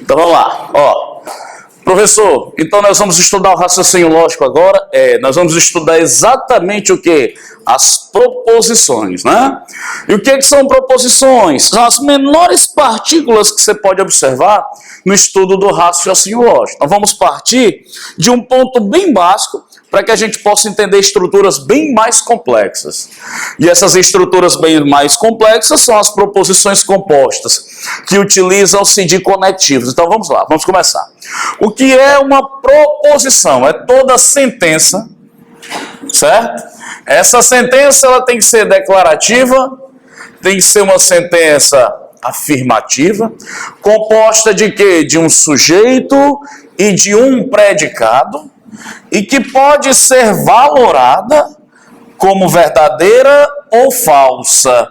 Então vamos lá, ó. Professor, então nós vamos estudar o raciocínio lógico agora. Nós vamos estudar exatamente o que? As proposições, né? E o que são proposições? São as menores partículas que você pode observar no estudo do raciocínio lógico. Então vamos partir de um ponto bem básico para que a gente possa entender estruturas bem mais complexas. E essas estruturas bem mais complexas são as proposições compostas, que utilizam-se de conectivos. Então vamos lá, vamos começar. O que é uma proposição? É toda sentença, certo? Essa sentença ela tem que ser declarativa, tem que ser uma sentença afirmativa, composta de quê? De um sujeito e de um predicado, e que pode ser valorada como verdadeira ou falsa,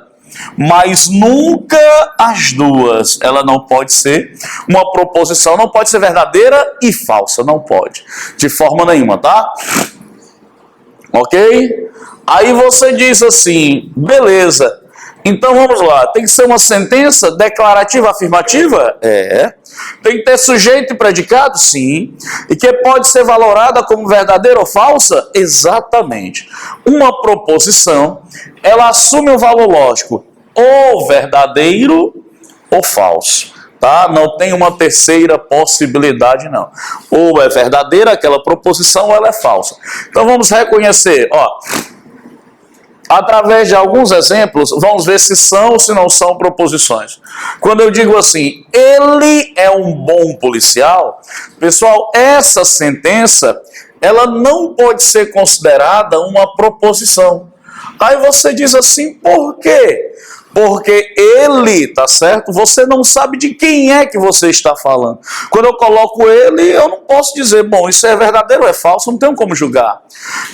mas nunca as duas. Ela não pode ser, uma proposição não pode ser verdadeira e falsa, não pode, de forma nenhuma, tá? Ok? Aí você diz assim, beleza, então vamos lá, tem que ser uma sentença declarativa afirmativa? Tem que ter sujeito e predicado? Sim. E que pode ser valorada como verdadeira ou falsa? Exatamente. Uma proposição, ela assume um valor lógico ou verdadeiro ou falso. Tá? Não tem uma terceira possibilidade, não. Ou é verdadeira aquela proposição ou ela é falsa. Então vamos reconhecer, ó. Através de alguns exemplos, vamos ver se são ou se não são proposições. Quando eu digo assim, ele é um bom policial, pessoal, essa sentença, ela não pode ser considerada uma proposição. Aí você diz assim, por quê? Porque ele, tá certo? Você não sabe de quem é que você está falando. Quando eu coloco ele, eu não posso dizer, bom, isso é verdadeiro ou é falso, não tenho como julgar.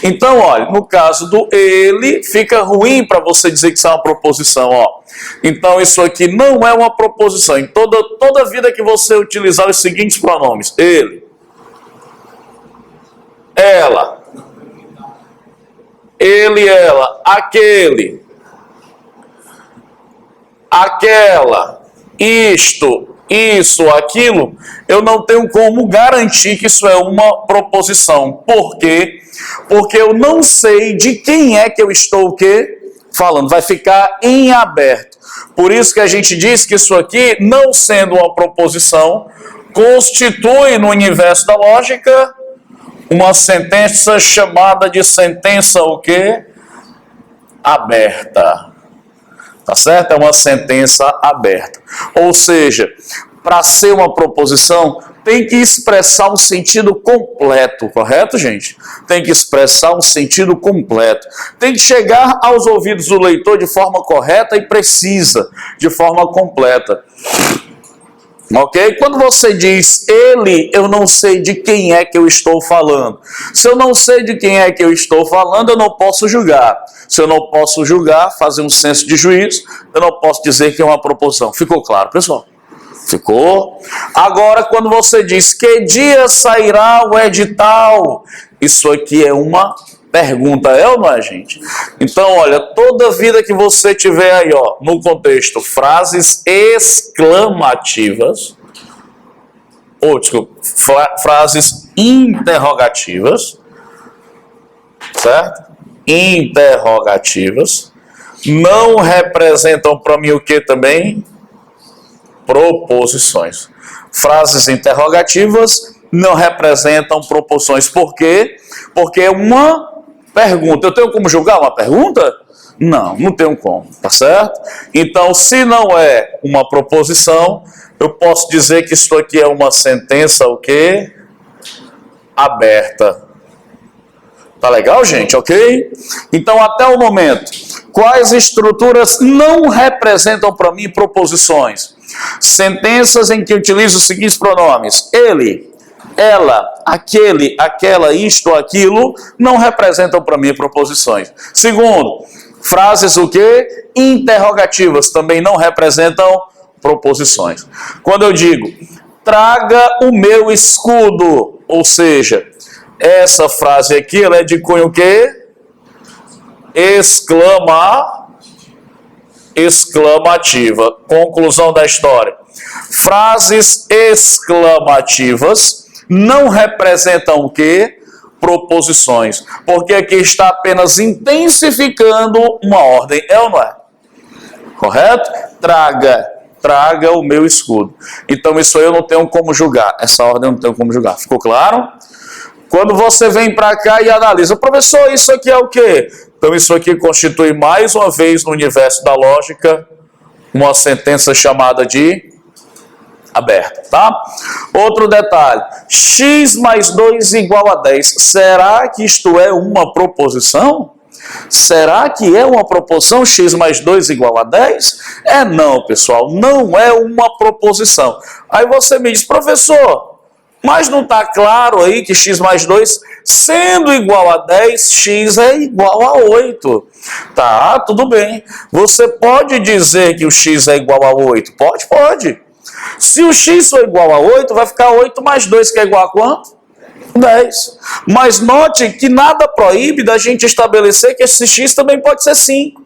Então, olha, no caso do ele, fica ruim para você dizer que isso é uma proposição, ó. Então, isso aqui não é uma proposição. Em toda vida que você utilizar os seguintes pronomes, ele, ela, ele, ela, aquele, aquela, isto, isso, aquilo, eu não tenho como garantir que isso é uma proposição. Por quê? Porque eu não sei de quem é que eu estou o quê? Falando. Vai ficar em aberto. Por isso que a gente diz que isso aqui, não sendo uma proposição, constitui no universo da lógica uma sentença chamada de sentença o quê? Aberta. Tá certo? É uma sentença aberta. Ou seja, para ser uma proposição, tem que expressar um sentido completo, correto, gente? Tem que expressar um sentido completo. Tem que chegar aos ouvidos do leitor de forma correta e precisa, de forma completa. Ok? Quando você diz ele, eu não sei de quem é que eu estou falando. Se eu não sei de quem é que eu estou falando, eu não posso julgar. Se eu não posso julgar, fazer um senso de juízo, eu não posso dizer que é uma proposição. Ficou claro, pessoal? Ficou? Agora, quando você diz que dia sairá o edital, isso aqui é uma pergunta, é ou não é, gente? Então, olha, toda vida que você tiver aí, ó, no contexto, frases exclamativas, ou, desculpa, frases interrogativas, certo? Interrogativas, não representam para mim o que também? Proposições. Frases interrogativas não representam proposições. Por quê? Porque é uma pergunta. Eu tenho como julgar uma pergunta? Não, não tenho como, tá certo? Então, se não é uma proposição, eu posso dizer que isso aqui é uma sentença, o quê? Aberta. Tá legal, gente? Ok? Então, até o momento, quais estruturas não representam para mim proposições? Sentenças em que utilizo os seguintes pronomes. Ele, ela, aquele, aquela, isto, aquilo, não representam para mim proposições. Segundo, frases o quê? Interrogativas, também não representam proposições. Quando eu digo, traga o meu escudo, ou seja, essa frase aqui, ela é de cunho o quê? Exclamativo. exclamativa. Conclusão da história. Frases exclamativas não representam o quê? Proposições. Porque aqui está apenas intensificando uma ordem. É ou não é? Correto? Traga o meu escudo. Então isso aí eu não tenho como julgar. Essa ordem eu não tenho como julgar. Ficou claro? Quando você vem para cá e analisa, professor, isso aqui é o quê? Então isso aqui constitui mais uma vez no universo da lógica uma sentença chamada de aberta, tá? Outro detalhe, x mais 2 igual a 10. Será que isto é uma proposição? Será que é uma proposição x mais 2 igual a 10? Não, pessoal, não é uma proposição. Aí você me diz, professor, mas não está claro aí que x mais 2, sendo igual a 10, x é igual a 8. Tá, tudo bem. Você pode dizer que o x é igual a 8? Pode. Se o x for igual a 8, vai ficar 8 mais 2, que é igual a quanto? 10. Mas note que nada proíbe da gente estabelecer que esse x também pode ser 5.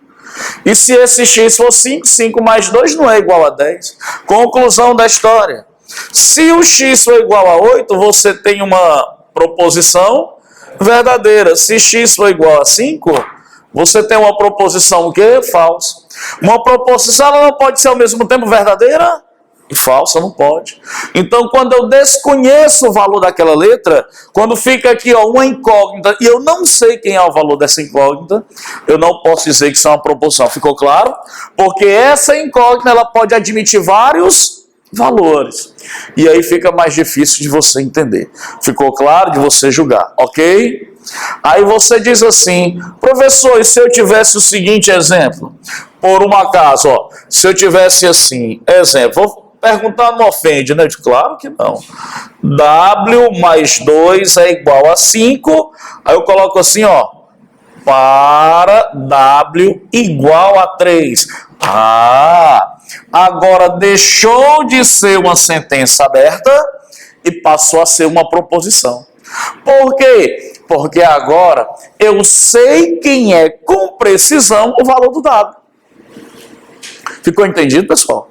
E se esse x for 5, 5 mais 2 não é igual a 10. Conclusão da história. Se o x for igual a 8, você tem uma proposição verdadeira. Se x for igual a 5, você tem uma proposição o quê? Falsa. Uma proposição ela não pode ser ao mesmo tempo verdadeira e falsa, não pode. Então, quando eu desconheço o valor daquela letra, quando fica aqui uma incógnita, e eu não sei quem é o valor dessa incógnita, eu não posso dizer que isso é uma proposição. Ficou claro? Porque essa incógnita ela pode admitir vários valores. E aí fica mais difícil de você entender. Ficou claro? De você julgar, ok? Aí você diz assim, professor, e se eu tivesse o seguinte exemplo? Por um acaso, se eu tivesse assim, exemplo, vou perguntar, não ofende, né? Claro que não. W mais 2 é igual a 5. Aí eu coloco assim, para W igual a 3. Agora deixou de ser uma sentença aberta e passou a ser uma proposição. Por quê? Porque agora eu sei quem é com precisão o valor do W. Ficou entendido, pessoal?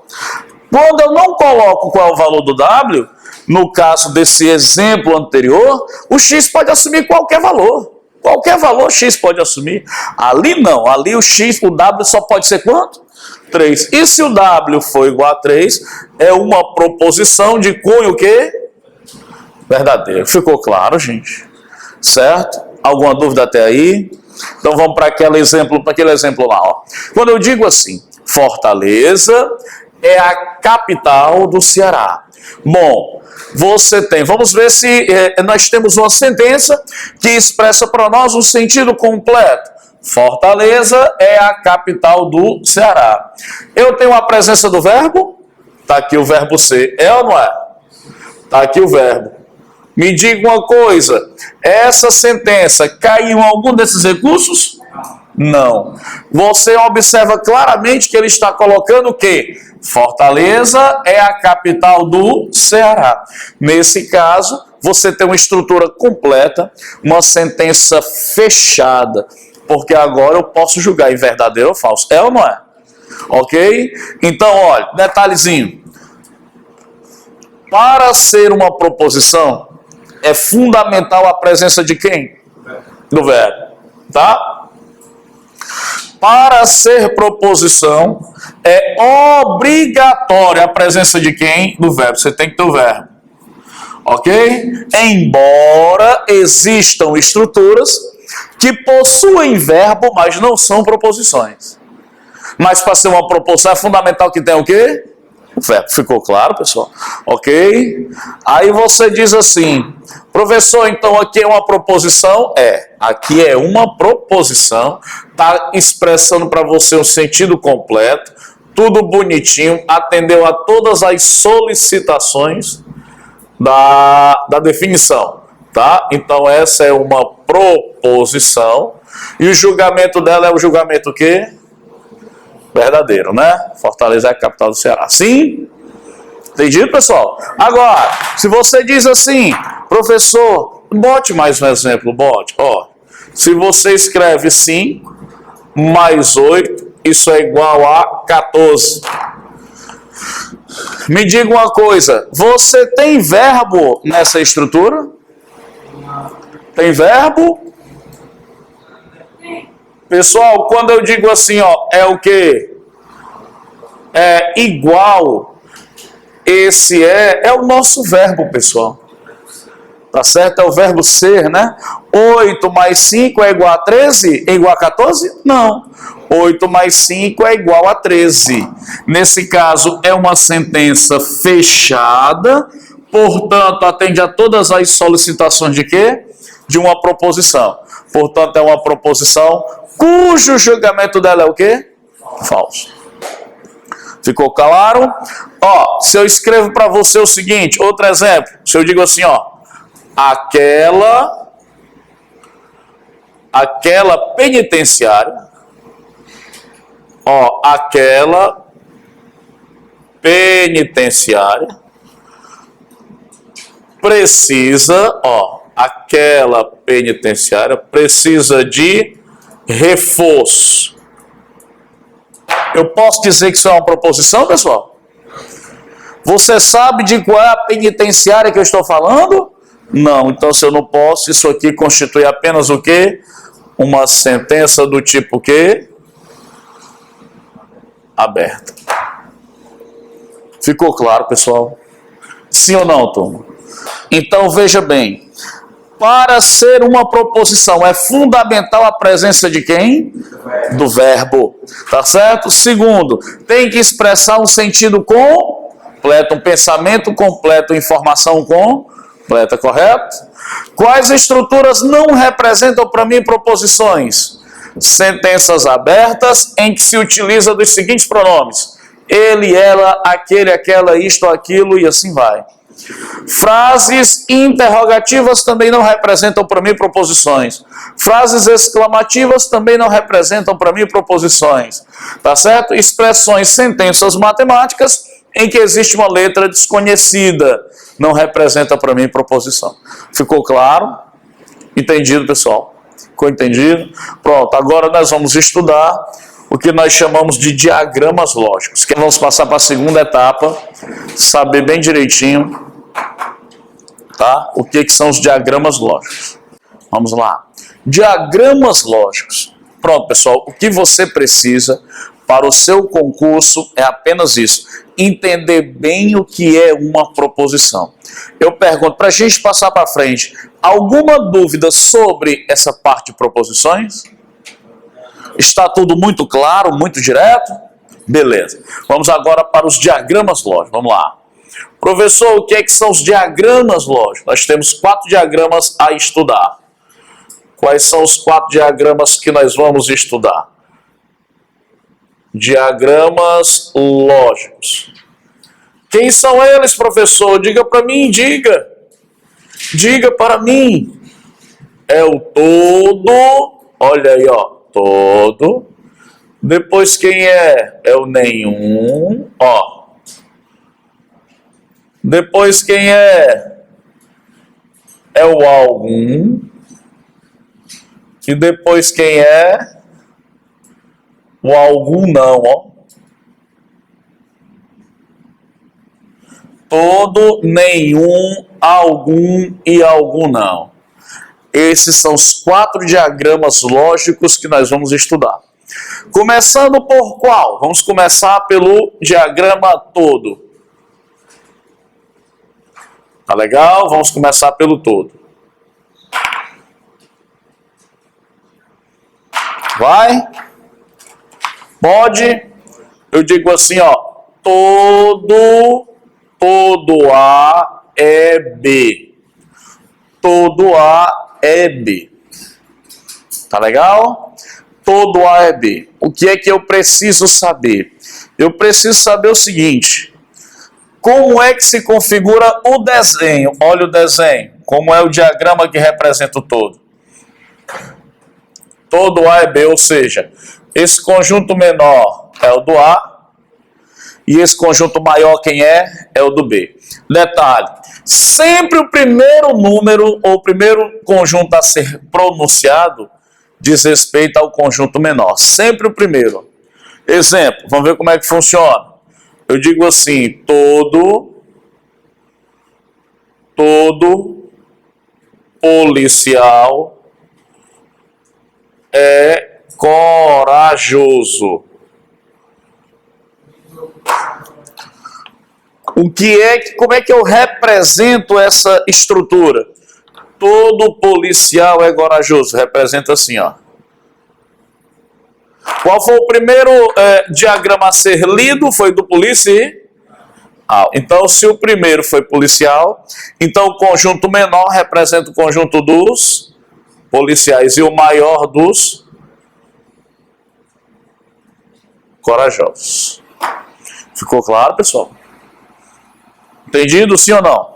Quando eu não coloco qual é o valor do W, no caso desse exemplo anterior, o x pode assumir qualquer valor. Qualquer valor x pode assumir. Ali não, ali o W só pode ser quanto? 3. E se o W for igual a 3, é uma proposição de cunho o quê? Verdadeiro. Ficou claro, gente? Certo? Alguma dúvida até aí? Então vamos para aquele exemplo lá. Quando eu digo assim, Fortaleza é a capital do Ceará. Bom, vamos ver se nós temos uma sentença que expressa para nós um sentido completo. Fortaleza é a capital do Ceará. Eu tenho a presença do verbo? Está aqui o verbo ser. É ou não é? Está aqui o verbo. Me diga uma coisa, essa sentença caiu em algum desses recursos? Não. Você observa claramente que ele está colocando o quê? Fortaleza é a capital do Ceará. Nesse caso, você tem uma estrutura completa, uma sentença fechada, porque agora eu posso julgar em verdadeiro ou falso. É ou não é? Ok? Então, olha, detalhezinho. Para ser uma proposição, é fundamental a presença de quem? Do verbo. Tá? Para ser proposição, é obrigatória a presença de quem? Do verbo. Você tem que ter o verbo. Ok? Embora existam estruturas que possuem verbo, mas não são proposições. Mas para ser uma proposição é fundamental que tenha o quê? O verbo. Ficou claro, pessoal? Ok? Aí você diz assim, professor, então aqui é uma proposição? Aqui é uma proposição, está expressando para você um sentido completo, tudo bonitinho, atendeu a todas as solicitações da definição, tá? Então essa é uma proposição, e o julgamento dela é o julgamento o quê? Verdadeiro, né? Fortaleza é a capital do Ceará. Sim? Entendido, pessoal? Agora, se você diz assim, professor, bote mais um exemplo, bote. Se você escreve 5 mais 8 isso é igual a 14. Me diga uma coisa, você tem verbo nessa estrutura? Tem verbo? Pessoal, quando eu digo assim, ó, é o quê? É igual. Esse é o nosso verbo, pessoal. Tá certo? É o verbo ser, né? 8 mais 5 é igual a 13? É igual a 14? Não. 8 mais 5 é igual a 13. Nesse caso, é uma sentença fechada, portanto, atende a todas as solicitações de quê? De uma proposição. Portanto, é uma proposição cujo julgamento dela é o quê? Falso. Ficou claro? Ó, se eu escrevo para você o seguinte, outro exemplo, se eu digo assim, ó, aquela penitenciária, ó, aquela penitenciária precisa, ó, aquela penitenciária precisa de reforço. Eu posso dizer que isso é uma proposição, pessoal? Você sabe de qual é a penitenciária que eu estou falando? Não, então se eu não posso, isso aqui constitui apenas o quê? Uma sentença do tipo quê? Aberta. Ficou claro, pessoal? Sim ou não, turma? Então veja bem, para ser uma proposição é fundamental a presença de quem? Do verbo, tá certo? Segundo, tem que expressar um sentido completo, um pensamento completo, informação completa, correto? Quais estruturas não representam para mim proposições? Sentenças abertas em que se utiliza dos seguintes pronomes: ele, ela, aquele, aquela, isto, aquilo e assim vai. Frases interrogativas também não representam para mim proposições. Frases exclamativas também não representam para mim proposições. Tá certo? Expressões, sentenças matemáticas em que existe uma letra desconhecida não representa para mim proposição. Ficou claro? Entendido, pessoal? Ficou entendido? Pronto, agora nós vamos estudar o que nós chamamos de diagramas lógicos. Que vamos passar para a segunda etapa, saber bem direitinho, tá? O que são os diagramas lógicos. Vamos lá. Diagramas lógicos. Pronto, pessoal, o que você precisa para o seu concurso é apenas isso: entender bem o que é uma proposição. Eu pergunto, para a gente passar para frente, alguma dúvida sobre essa parte de proposições? Está tudo muito claro, muito direto? Beleza. Vamos agora para os diagramas lógicos. Vamos lá. Professor, o que é que são os diagramas lógicos? Nós temos 4 diagramas a estudar. Quais são os 4 diagramas que nós vamos estudar? Diagramas lógicos. Quem são eles, professor? Diga para mim, diga. Diga para mim. É o todo. Olha aí, ó. Todo. Depois quem é? É o nenhum. Ó. Depois quem é? É o algum. E depois quem é? O algum não, ó. Todo, nenhum, algum e algum não. Esses são os 4 diagramas lógicos que nós vamos estudar. Começando por qual? Vamos começar pelo diagrama todo. Tá legal? Vamos começar pelo todo. Vai? Pode? Eu digo assim, ó. Todo A é B. Todo A é B. Tá legal? Todo A é B. O que é que eu preciso saber? Eu preciso saber o seguinte: como é que se configura o desenho? Olha o desenho. Como é o diagrama que representa o todo? Todo A é B, ou seja, esse conjunto menor é o do A e esse conjunto maior quem é? É o do B. Detalhe, sempre o primeiro número ou o primeiro conjunto a ser pronunciado diz respeito ao conjunto menor. Sempre o primeiro. Exemplo, vamos ver como é que funciona. Eu digo assim, todo policial é corajoso. Como é que eu represento essa estrutura? Todo policial é corajoso. Representa assim, ó. Qual foi o primeiro diagrama a ser lido? Foi do policial. Então, se o primeiro foi policial, então o conjunto menor representa o conjunto dos policiais e o maior dos corajosos. Ficou claro, pessoal? Entendido, sim ou não?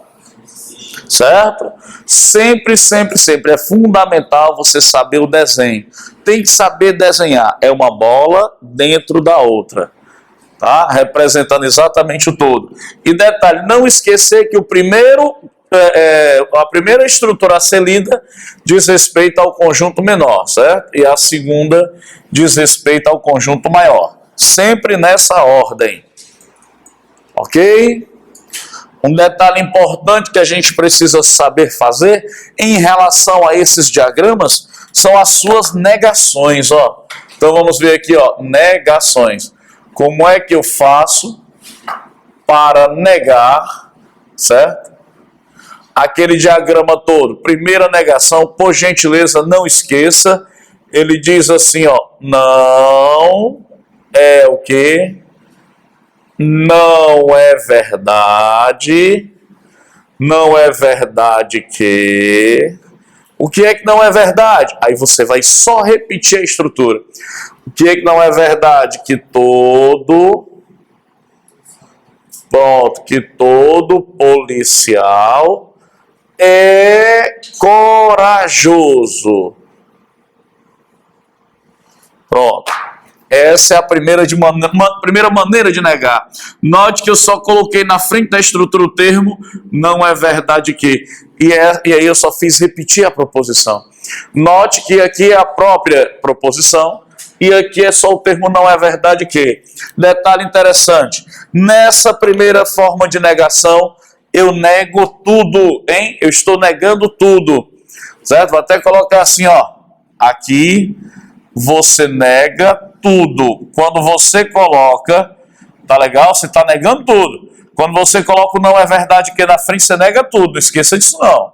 Certo? Sempre, sempre, sempre é fundamental você saber o desenho. Tem que saber desenhar. É uma bola dentro da outra. Tá? Representando exatamente o todo. E detalhe, não esquecer que a primeira estrutura a ser lida diz respeito ao conjunto menor, certo? E a segunda diz respeito ao conjunto maior. Sempre nessa ordem. Ok? Um detalhe importante que a gente precisa saber fazer em relação a esses diagramas são as suas negações, ó. Então vamos ver aqui, ó, negações. Como é que eu faço para negar, certo? Aquele diagrama todo. Primeira negação, por gentileza, não esqueça. Ele diz assim, ó, não é o quê? Não é verdade. Não é verdade que... O que é que não é verdade? Aí você vai só repetir a estrutura. O que é que não é verdade? Que todo policial é corajoso. Pronto. Essa é a primeira maneira de negar. Note que eu só coloquei na frente da estrutura o termo não é verdade que. E aí eu só fiz repetir a proposição. Note que aqui é a própria proposição e aqui é só o termo não é verdade que. Detalhe interessante. Nessa primeira forma de negação, eu nego tudo, hein? Eu estou negando tudo. Certo? Vou até colocar assim, ó. Aqui você nega tudo. Quando você coloca, tá legal? Você está negando tudo. Quando você coloca o não é verdade que na frente, você nega tudo. Não esqueça disso não.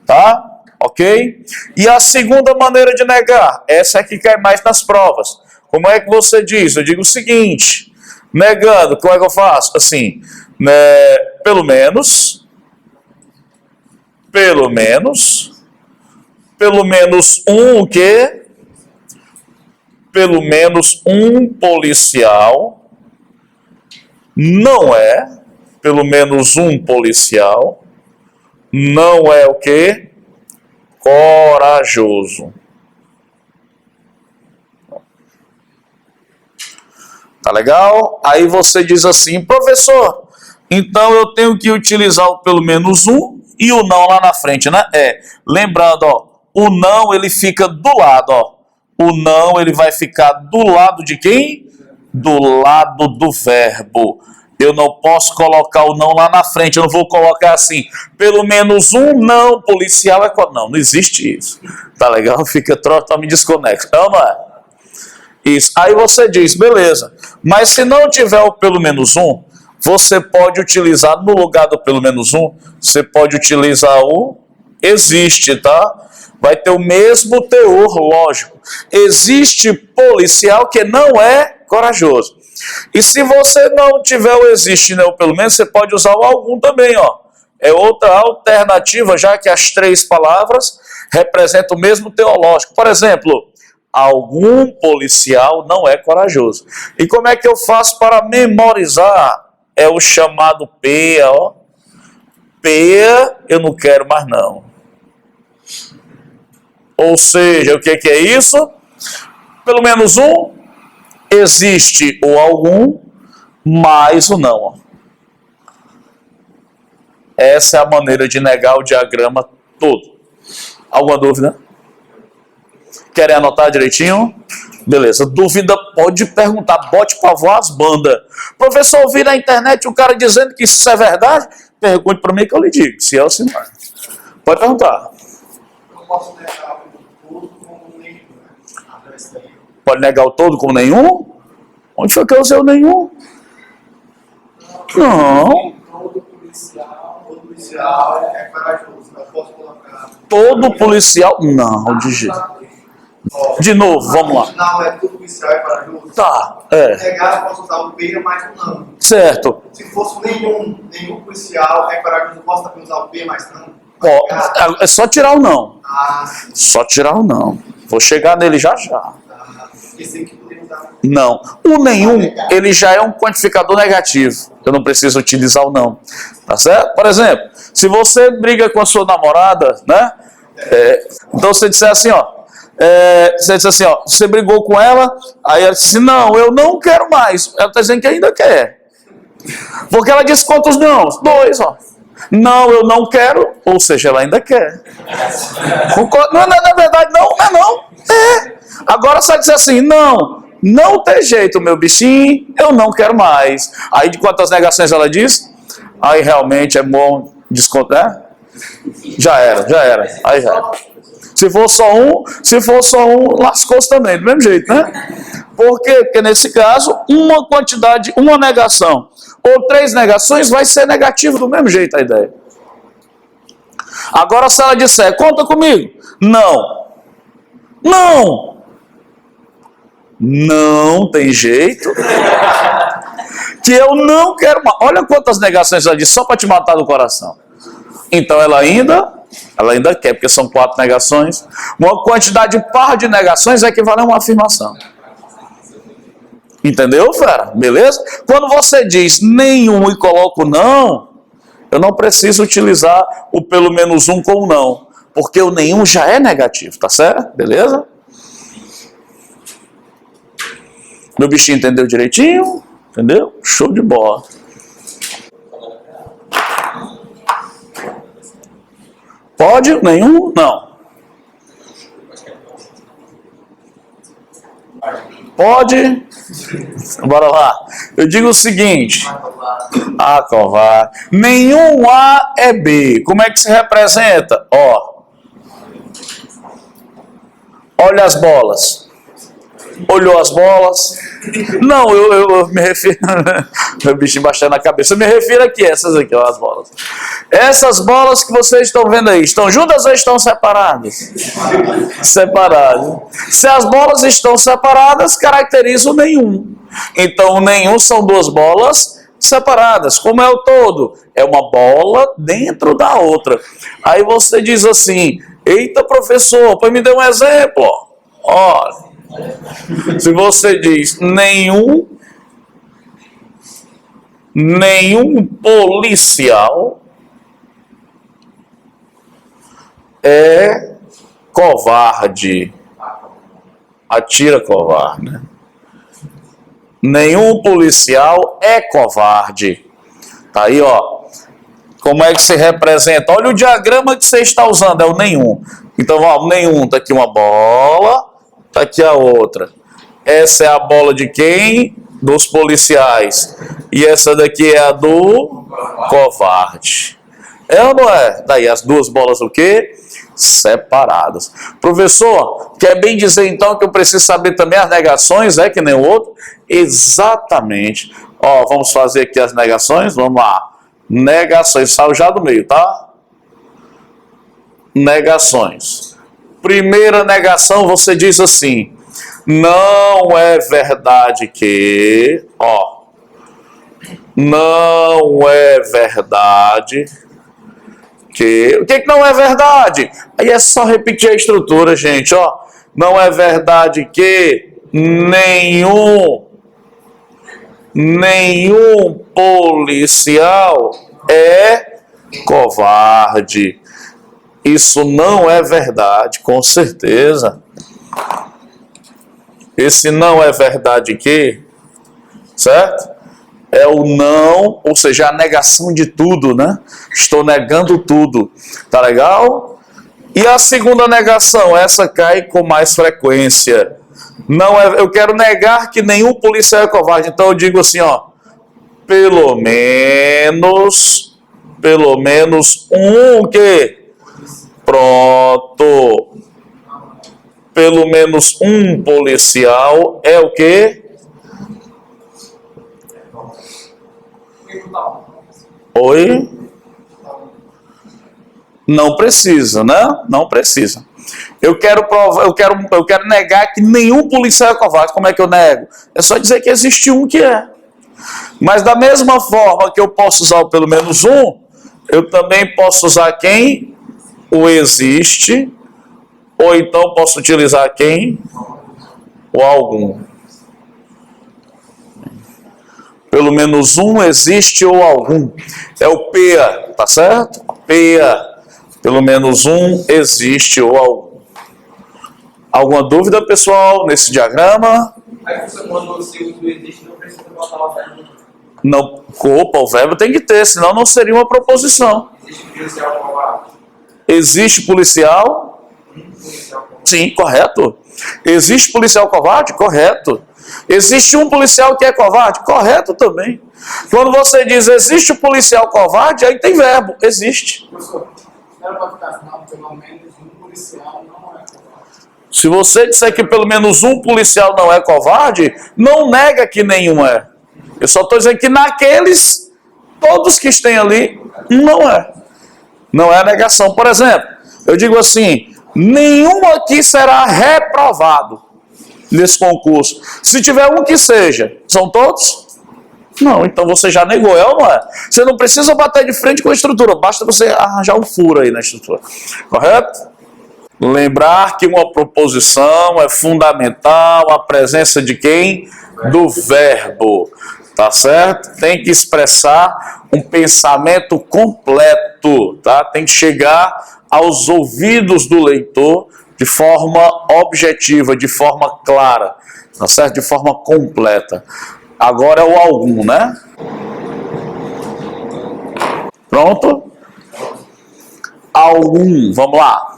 Tá? Ok? E a segunda maneira de negar, essa é que cai mais nas provas. Como é que você diz? Eu digo o seguinte, negando, como é que eu faço? Assim, né, pelo menos um o quê? Pelo menos um policial não é, não é o quê? Corajoso. Tá legal? Aí você diz assim, professor, então eu tenho que utilizar o pelo menos um e o não lá na frente, né? Lembrando, ó, o não ele fica do lado, ó. O não ele vai ficar do lado de quem? Do lado do verbo. Eu não posso colocar o não lá na frente. Eu não vou colocar assim, pelo menos um não policial é... Não existe isso. Tá legal? Fica totalmente desconexo. Não é? Isso. Aí você diz, beleza. Mas se não tiver o pelo menos um, você pode utilizar no lugar do pelo menos um, você pode utilizar o existe, tá? Vai ter o mesmo teor lógico. Existe policial que não é corajoso. E se você não tiver o existe, né, ou pelo menos, você pode usar o algum também, ó. É outra alternativa, já que as três palavras representam o mesmo teor lógico. Por exemplo, algum policial não é corajoso. E como é que eu faço para memorizar? É o chamado PEA, ó. PEA, eu não quero mais não. Ou seja, o que é isso? Pelo menos um, existe o algum, mais o não. Ó. Essa é a maneira de negar o diagrama todo. Alguma dúvida? Querem anotar direitinho? Beleza. Dúvida, pode perguntar. Bote pra voar as bandas. Professor, eu vi na internet o cara dizendo que isso é verdade? Pergunte para mim que eu lhe digo. Se é ou se não é. Pode perguntar. Eu posso negar o todo como nenhum, né? Pode negar o todo como nenhum? Onde foi que eu usei o nenhum? Não. Todo policial é corajoso. Eu posso colocar. Todo policial? Não, de jeito. De novo, vamos lá. Não, é todo policial é corajoso. Tá, é. Negar, eu posso usar o B, mas o não. Certo. Se fosse nenhum policial é corajoso, eu posso também usar o B, mas não. É só tirar o não. Ah, Só tirar o não. Vou chegar nele já já. esse aqui poderia usar. Não. O nenhum, ele já é um quantificador negativo. Eu não preciso utilizar o não. Tá certo? Por exemplo, se você briga com a sua namorada, né? Então você disser assim, ó. Você disse assim, ó. Você brigou com ela, aí ela disse, não, eu não quero mais. Ela está dizendo que ainda quer. Porque ela disse quantos não? 2, ó. Não, eu não quero. Ou seja, ela ainda quer. Não, na verdade, não. Agora você dizer assim, não tem jeito, meu bichinho, eu não quero mais. Aí de quantas negações ela diz? Aí realmente é bom descontar. Já era. Aí já era. Se for só um, lascou-se também, do mesmo jeito, né? Por quê? Porque nesse caso, uma negação ou 3 negações vai ser negativo do mesmo jeito a ideia. Agora se ela disser, conta comigo. Não tem jeito. Que eu não quero mais. Olha quantas negações ela disse só para te matar do coração. Então ela ainda quer, porque são 4 negações. Uma quantidade par de negações equivale a uma afirmação. Entendeu, fera? Beleza? Quando você diz nenhum e coloca o não, eu não preciso utilizar o pelo menos um com o não, porque o nenhum já é negativo, tá certo? Beleza? Meu bichinho entendeu direitinho? Entendeu? Show de bola. Pode? Nenhum? Não. Pode? Bora lá. Eu digo o seguinte. Covarde. Nenhum A é B. Como é que se representa? Ó. Olha as bolas. Olhou as bolas? Não, eu me refiro... Meu bichinho baixando a cabeça. Eu me refiro aqui, essas aqui, ó, as bolas. Essas bolas que vocês estão vendo aí, estão juntas ou estão separadas? Separadas. Se as bolas estão separadas, caracteriza o nenhum. Então, o nenhum são 2 bolas separadas. Como é o todo? É uma bola dentro da outra. Aí você diz assim, eita professor, me dê um exemplo. Olha. Se você diz nenhum policial é covarde. Atira covarde. Né? Nenhum policial é covarde. Tá aí, ó. Como é que se representa? Olha o diagrama que você está usando, é o nenhum. Então, ó, nenhum, tá aqui uma bola. Tá aqui a outra. Essa é a bola de quem? Dos policiais. E essa daqui é a do covarde. É ou não é? Daí as 2 bolas o quê? Separadas. Professor, quer bem dizer então que eu preciso saber também as negações, que nem o outro? Exatamente. Ó, vamos fazer aqui as negações. Vamos lá. Negações. Saiu já do meio, tá? Negações. Primeira negação, você diz assim, não é verdade que, ó, não é verdade que, o que não é verdade? Aí é só repetir a estrutura, gente, ó, não é verdade que nenhum policial é covarde. Isso não é verdade, com certeza. Esse não é verdade que, certo? É o não, ou seja, a negação de tudo, né? Estou negando tudo. Tá legal? E a segunda negação, essa cai com mais frequência. Não é, eu quero negar que nenhum policial é covarde. Então eu digo assim, ó, pelo menos um que? Pronto. Pelo menos um policial é o quê? Oi? Não precisa, né? Não precisa. Eu quero negar que nenhum policial é covarde. Como é que eu nego? É só dizer que existe um que é. Mas da mesma forma que eu posso usar o pelo menos um, eu também posso usar quem? O existe. Ou então posso utilizar quem? O algum. Pelo menos um existe ou algum. É o PEA, tá certo? PEA. Pelo menos um existe ou algum. Alguma dúvida, pessoal, nesse diagrama? Aí você mandou se o existe, não precisa botar o verbo. Não, opa, o verbo tem que ter, senão não seria uma proposição. Existe policial covarde? Existe policial? Sim, correto. Existe policial covarde? Correto. Existe um policial que é covarde? Correto também. Quando você diz existe um policial covarde, aí tem verbo, existe. Professor, não era para ficar assim, não, pelo menos um policial não é covarde. Se você disser que pelo menos um policial não é covarde, não nega que nenhum é. Eu só estou dizendo que naqueles, todos que estão ali, não é. Não é a negação. Por exemplo, eu digo assim, nenhum aqui será reprovado nesse concurso. Se tiver um que seja, são todos? Não, então você já negou, é ou não é? Você não precisa bater de frente com a estrutura, basta você arranjar um furo aí na estrutura. Correto? Lembrar que uma proposição é fundamental a presença de quem? Do verbo. Tá certo? Tem que expressar um pensamento completo, tá? Tem que chegar aos ouvidos do leitor de forma objetiva, de forma clara, tá certo? De forma completa. Agora é o algum, né? Pronto? Algum, vamos lá.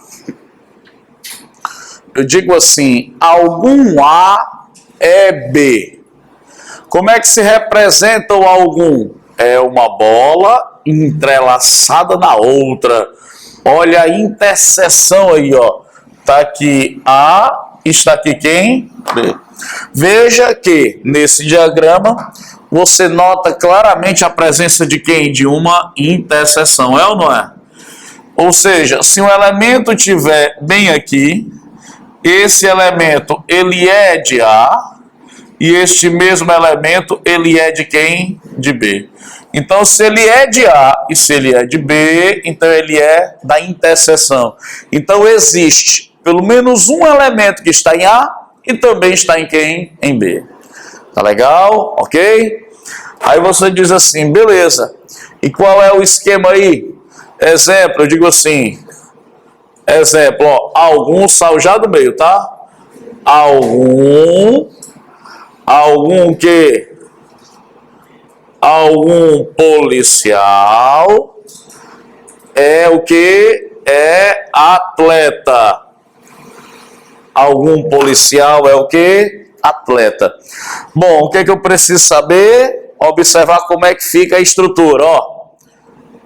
Eu digo assim, algum A é B. Como é que se representa o algum? É uma bola entrelaçada na outra. Olha a interseção aí, ó. Está aqui A, está aqui quem? B. Veja que nesse diagrama você nota claramente a presença de quem? De uma interseção, é ou não é? Ou seja, se um elemento tiver bem aqui, esse elemento ele é de A, e este mesmo elemento, ele é de quem? De B. Então, se ele é de A e se ele é de B, então ele é da interseção. Então, existe pelo menos um elemento que está em A e também está em quem? Em B. Tá legal? Ok? Aí você diz assim, beleza. E qual é o esquema aí? Exemplo, eu digo assim. Exemplo, ó, algum sal já do meio, tá? Algum que? Algum policial é o que? É atleta. Algum policial é o que? Atleta. Bom, o que é que eu preciso saber? Observar como é que fica a estrutura, ó.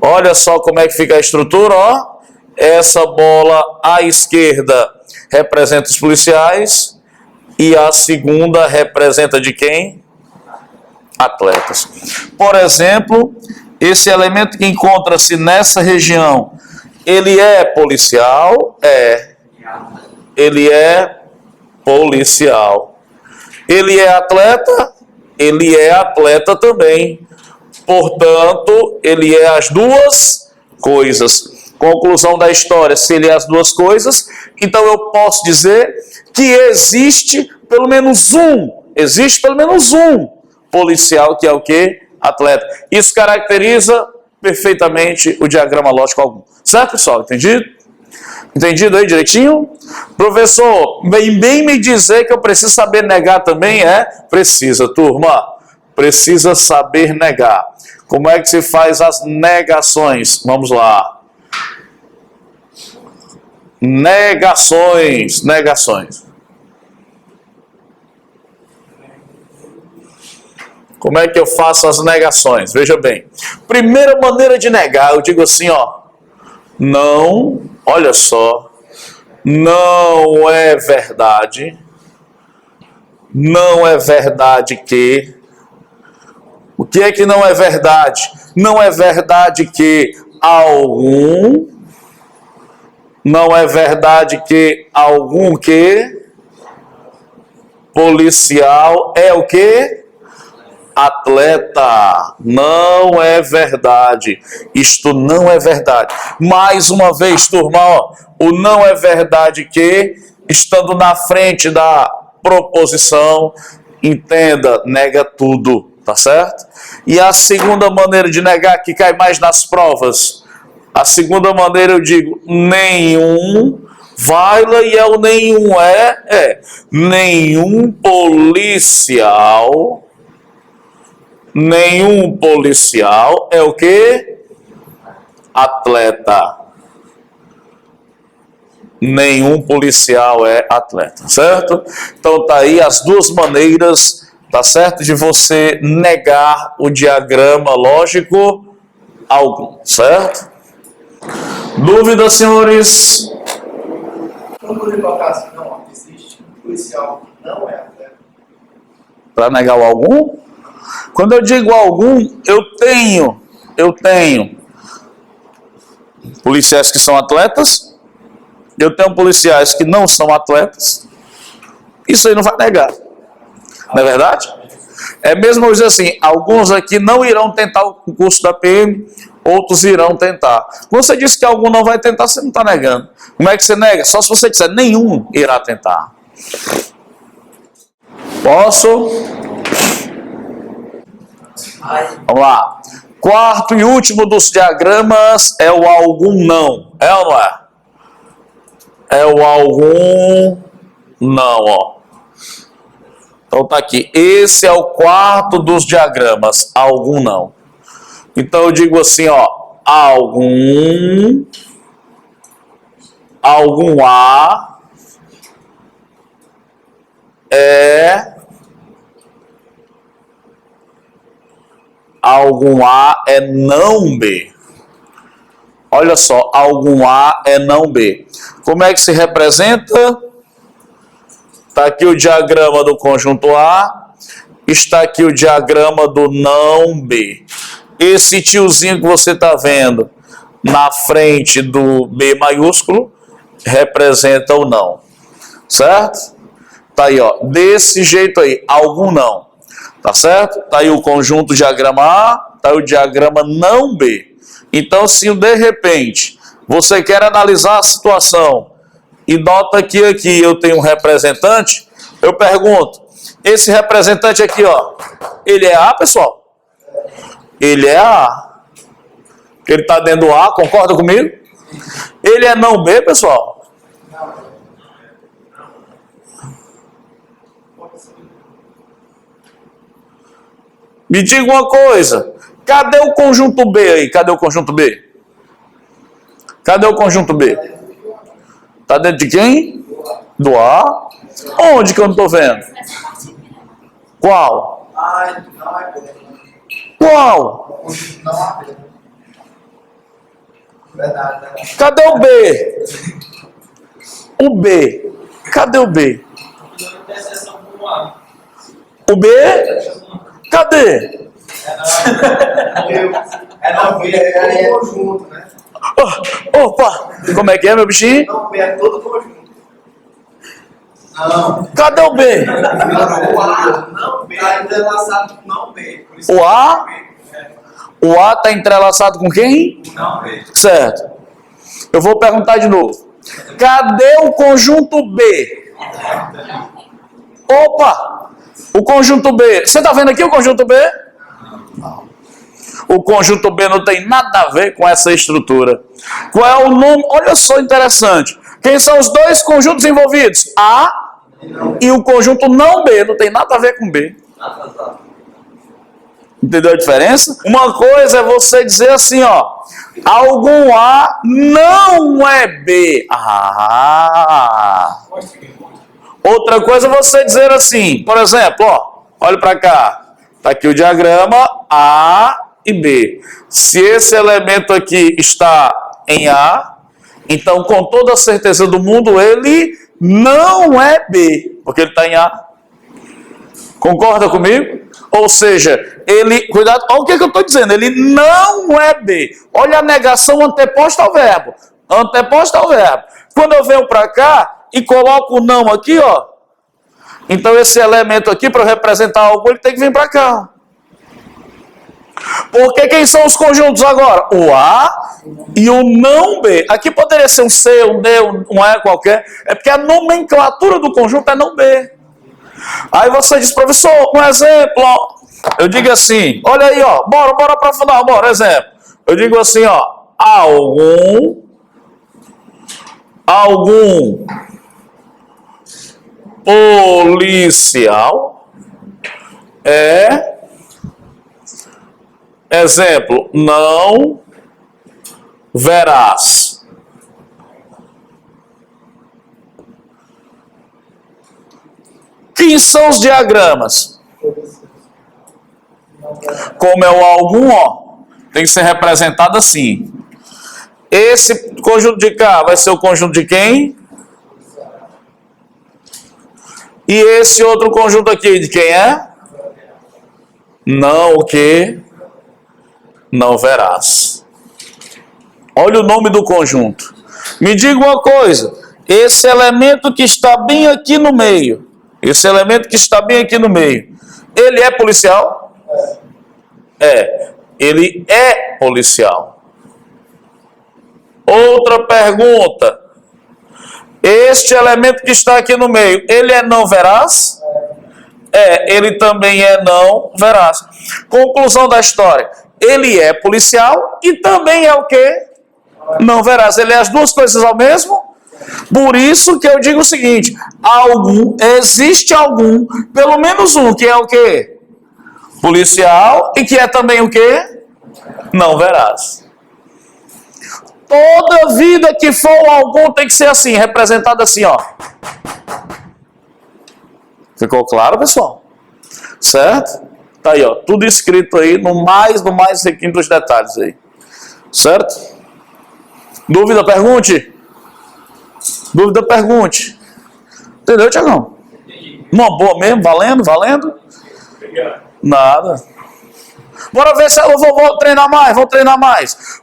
Olha só como é que fica a estrutura, ó. Essa bola à esquerda representa os policiais. E a segunda representa de quem? Atletas. Por exemplo, esse elemento que encontra-se nessa região, ele é policial? É. Ele é policial. Ele é atleta? Ele é atleta também. Portanto, ele é as duas coisas. Conclusão da história, se ele é as duas coisas, então eu posso dizer que existe pelo menos um policial que é o quê? Atleta. Isso caracteriza perfeitamente o diagrama lógico algum. Certo, pessoal? Entendido? Entendido aí direitinho? Professor, bem me dizer que eu preciso saber negar também é? Precisa, turma. Precisa saber negar. Como é que se faz as negações? Vamos lá. Negações. Negações. Como é que eu faço as negações? Veja bem. Primeira maneira de negar, eu digo assim, ó. Não, olha só. Não é verdade. Não é verdade que. O que é que não é verdade? Não é verdade que algum. Não é verdade que algum que. Policial é o quê? Atleta. Não é verdade. Isto não é verdade. Mais uma vez, turma, ó, o não é verdade que, estando na frente da proposição, entenda, nega tudo, tá certo? E a segunda maneira de negar, que cai mais nas provas, a segunda maneira eu digo, nenhum, vai lá e é o nenhum, nenhum policial. Nenhum policial é o quê? Atleta. Nenhum policial é atleta, certo? Então tá aí as duas maneiras, tá certo? De você negar o diagrama lógico algum, certo? Dúvidas, senhores? Não poderia colocar assim, não, existe um policial que não é atleta. Para negar o algum? Quando eu digo algum, eu tenho policiais que são atletas, eu tenho policiais que não são atletas, isso aí não vai negar, não é verdade? É mesmo eu dizer assim, alguns aqui não irão tentar o concurso da PM, outros irão tentar. Você disse que algum não vai tentar, você não está negando. Como é que você nega? Só se você disser, nenhum irá tentar. Posso? Vamos lá. Quarto e último dos diagramas é o algum não. É ou não é? É o algum não, ó. Então tá aqui. Esse é o quarto dos diagramas. Algum não. Então eu digo assim, ó. Algum A é. Algum A é não B. Olha só, algum A é não B. Como é que se representa? Está aqui o diagrama do conjunto A, está aqui o diagrama do não B. Esse tiozinho que você está vendo na frente do B maiúsculo representa o não, certo? Tá aí, ó, desse jeito aí, algum não. Tá certo? Tá aí o conjunto diagrama A, tá aí o diagrama não B. Então, se de repente você quer analisar a situação e nota que aqui eu tenho um representante, eu pergunto, esse representante aqui, ó, ele é A, pessoal? Ele é A. Ele tá dentro do A, concorda comigo? Ele é não B, pessoal? Me diga uma coisa, cadê o conjunto B aí? Cadê o conjunto B? Cadê o conjunto B? Está dentro de quem? Do A. Onde que eu não estou vendo? Qual? Qual? Cadê o B? O B. Cadê o B? O B? Cadê? É não B, é conjunto, né? Opa! Como é que é, meu bichinho? Não B é todo conjunto. Não. Cadê o B? O A não B está entrelaçado com não B. O A? O A está entrelaçado com quem? Não B. Certo. Eu vou perguntar de novo. Cadê o conjunto B? Opa! O conjunto B. Você está vendo aqui o conjunto B? Não. O conjunto B não tem nada a ver com essa estrutura. Qual é o nome? Olha só interessante. Quem são os dois conjuntos envolvidos? A e o conjunto não B. Não tem nada a ver com B. Entendeu a diferença? Uma coisa é você dizer assim, ó, algum A não é B. Outra coisa é você dizer assim, por exemplo, ó, olha para cá, tá aqui o diagrama A e B. Se esse elemento aqui está em A, então com toda a certeza do mundo ele não é B, porque ele está em A. Concorda comigo? Ou seja, ele, cuidado, olha o que eu estou dizendo, ele não é B. Olha a negação anteposta ao verbo. Anteposta ao verbo. Quando eu venho para cá e coloco o não aqui, ó, então esse elemento aqui, para representar algo, ele tem que vir para cá. Porque quem são os conjuntos agora? O A e o não B. Aqui poderia ser um C, um D, um E qualquer. É porque a nomenclatura do conjunto é não B. Aí você diz, professor, um exemplo, ó. Eu digo assim, olha aí, ó, bora aprofundar, bora, exemplo. Eu digo assim, ó, algum policial é, exemplo, não veraz. Quem são os diagramas? Como é o algum, ó, tem que ser representado assim. Esse conjunto de cá vai ser o conjunto de quem? E esse outro conjunto aqui, de quem é? Não o quê? Não verás. Olha o nome do conjunto. Me diga uma coisa. Esse elemento que está bem aqui no meio. Esse elemento que está bem aqui no meio. Ele é policial? É. Ele é policial. Outra pergunta. Este elemento que está aqui no meio, ele é não veraz? É, ele também é não veraz. Conclusão da história. Ele é policial e também é o quê? Não veraz. Ele é as duas coisas ao mesmo? Por isso que eu digo o seguinte, existe algum, pelo menos um, que é o quê? Policial e que é também o quê? Não veraz. Toda vida que for algum tem que ser assim, representado assim, ó. Ficou claro, pessoal? Certo? Tá aí, ó, tudo escrito aí, no mais requinte dos detalhes aí. Certo? Dúvida, pergunte. Dúvida, pergunte. Entendeu, Tiagão? Uma boa mesmo, valendo? Nada. Bora ver se eu vou treinar mais.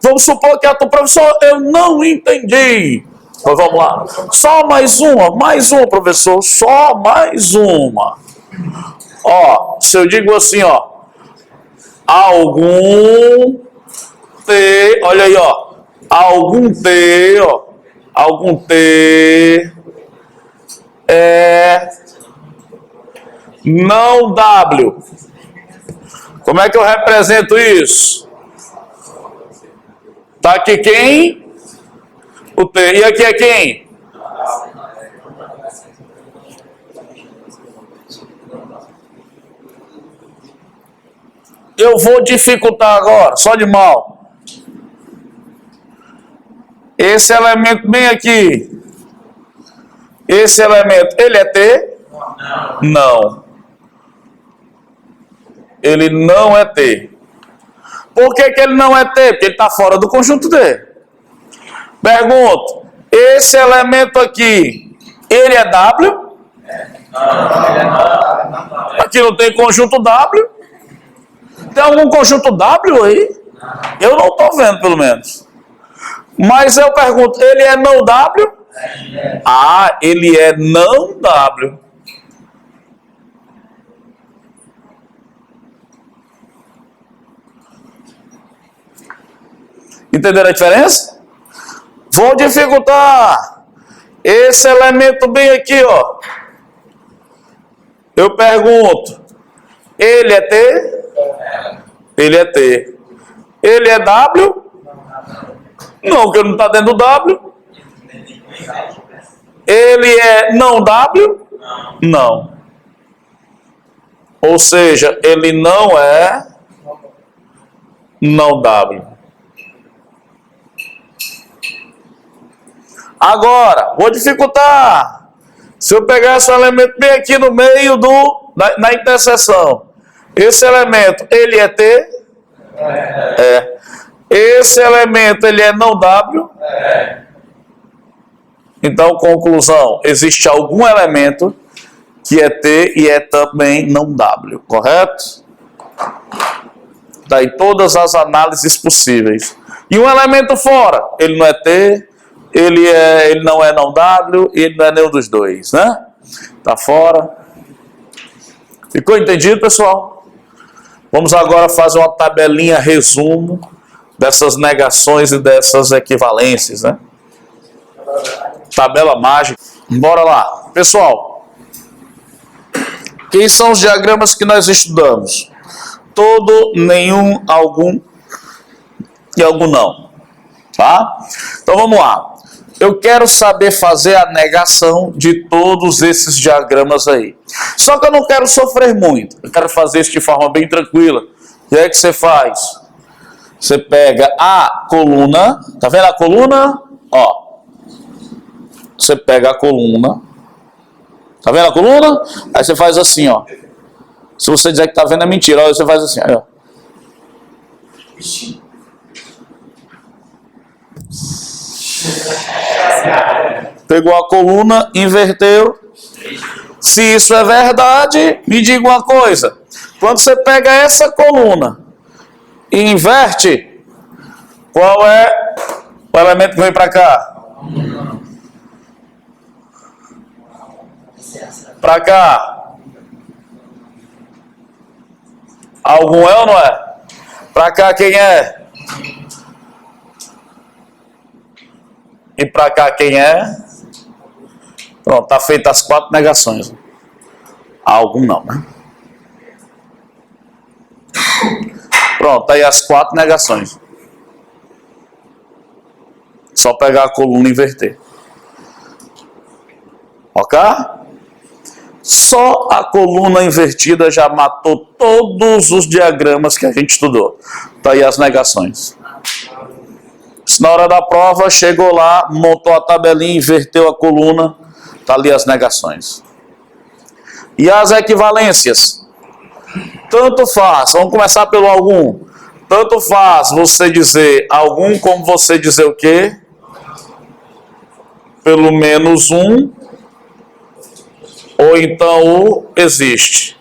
Vamos supor que a tua professor, eu não entendi. Mas vamos lá. Só mais uma, professor. Só mais uma. Ó, se eu digo assim, ó. Algum T, olha aí, ó. Algum T é não W. Como é que eu represento isso? Tá aqui quem? O T. E aqui é quem? Eu vou dificultar agora, só de mal. Esse elemento bem aqui. Esse elemento, ele é T? Não. Ele não é T. Por que ele não é T? Porque ele está fora do conjunto D. Pergunto, esse elemento aqui, ele é W? Aqui não tem conjunto W. Tem algum conjunto W aí? Eu não estou vendo, pelo menos. Mas eu pergunto, ele é não W? Ah, ele é não W. Entenderam a diferença? Vou dificultar. Esse elemento bem aqui, ó. Eu pergunto, ele é T? Ele é T. Ele é W? Não, porque ele não está dentro do W. Ele é não W? Não. Ou seja, ele não é não W. Agora, vou dificultar. Se eu pegar esse elemento bem aqui no meio na interseção, esse elemento, ele é T? É. Esse elemento, ele é não W? É. Então, conclusão, existe algum elemento que é T e é também não W, correto? Daí todas as análises possíveis. E um elemento fora, ele não é T, ele não é não W, ele não é nenhum dos dois, né? Tá fora. Ficou entendido, pessoal? Vamos agora fazer uma tabelinha resumo dessas negações e dessas equivalências, né? Tabela mágica. Bora lá. Pessoal, quem são os diagramas que nós estudamos? Todo, nenhum, algum e algum não. Tá? Então vamos lá. Eu quero saber fazer a negação de todos esses diagramas aí. Só que eu não quero sofrer muito. Eu quero fazer isso de forma bem tranquila. E aí o que você faz? Você pega a coluna. Tá vendo a coluna? Ó. Você pega a coluna. Tá vendo a coluna? Aí você faz assim, ó. Se você dizer que tá vendo é mentira. Aí você faz assim, ó. Pegou a coluna, inverteu. Se isso é verdade, me diga uma coisa. Quando você pega essa coluna e inverte, qual é o elemento que vem para cá? Para cá. Algum é ou não é? Para cá quem é? E para cá quem é? Pronto, tá feita as 4 negações. Algum não, né? Pronto, tá aí as 4 negações. Só pegar a coluna e inverter. Ok? Só a coluna invertida já matou todos os diagramas que a gente estudou. Tá aí as negações. Se na hora da prova chegou lá, montou a tabelinha, inverteu a coluna, tá ali as negações. E as equivalências? Tanto faz, vamos começar pelo algum. Tanto faz você dizer algum como você dizer o quê? Pelo menos um. Ou então o existe.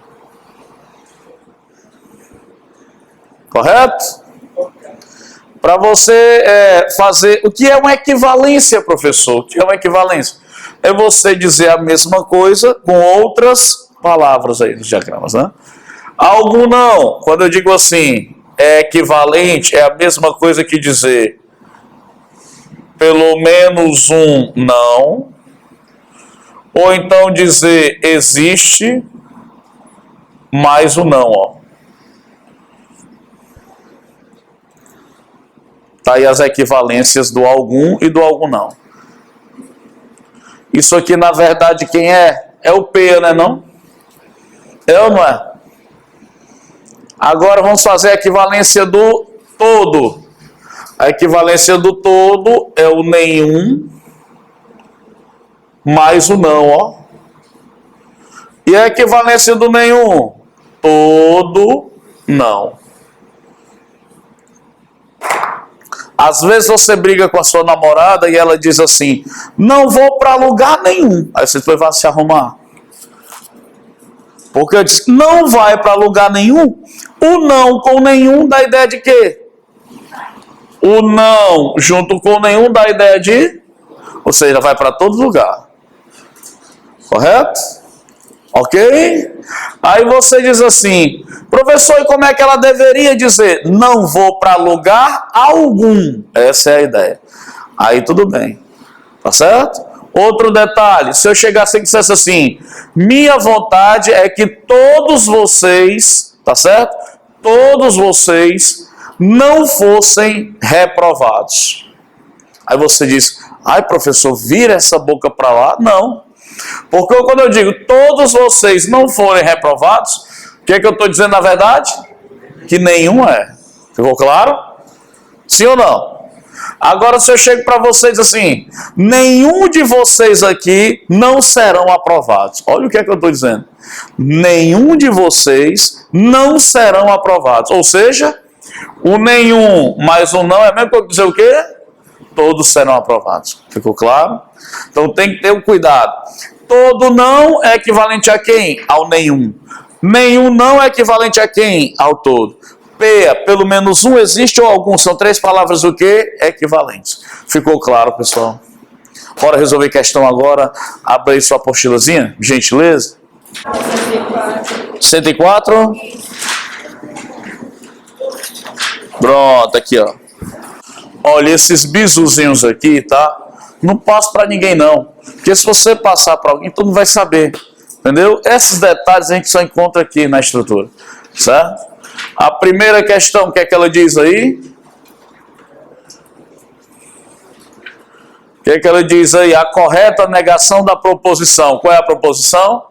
Correto? Para você fazer... O que é uma equivalência, professor? O que é uma equivalência? É você dizer a mesma coisa com outras palavras aí nos diagramas, né? Algo não. Quando eu digo assim, é equivalente, é a mesma coisa que dizer pelo menos um não. Ou então dizer existe mais o não, ó. Tá aí as equivalências do algum e do algum não. Isso aqui, na verdade, quem é? É o P, né, não? É ou não é? Agora vamos fazer a equivalência do todo. A equivalência do todo é o nenhum mais o não, ó. E a equivalência do nenhum? Todo não. Às vezes você briga com a sua namorada e ela diz assim, não vou para lugar nenhum. Aí você vai se arrumar. Porque eu disse, não vai para lugar nenhum. O não com nenhum dá ideia de quê? O não junto com nenhum dá ideia de... Ou seja, vai para todo lugar. Correto? Ok? Aí você diz assim, professor, e como é que ela deveria dizer? Não vou para lugar algum. Essa é a ideia. Aí tudo bem. Tá certo? Outro detalhe, se eu chegasse e dissesse assim, minha vontade é que todos vocês, tá certo? Todos vocês não fossem reprovados. Aí você diz, ai professor, vira essa boca para lá. Não. Porque quando eu digo todos vocês não forem reprovados, o que é que eu estou dizendo na verdade? Que nenhum é. Ficou claro? Sim ou não? Agora se eu chego para vocês assim, nenhum de vocês aqui não serão aprovados. Olha o que é que eu estou dizendo. Nenhum de vocês não serão aprovados. Ou seja, o nenhum mais o não é mesmo que eu dizer o quê? Todos serão aprovados. Ficou claro? Então tem que ter o cuidado. Todo não é equivalente a quem? Ao nenhum. Nenhum não é equivalente a quem? Ao todo. Pelo menos um existe ou algum? São três palavras o quê? Equivalentes. Ficou claro, pessoal? Bora resolver questão agora. Abre aí sua apostilazinha, gentileza. 104. Pronto, aqui, ó. Olha, esses bisuzinhos aqui, tá? Não passo para ninguém, não. Porque se você passar para alguém, todo mundo vai saber. Entendeu? Esses detalhes a gente só encontra aqui na estrutura. Certo? A primeira questão, o que é que ela diz aí? O que é que ela diz aí? A correta negação da proposição. Qual é a proposição?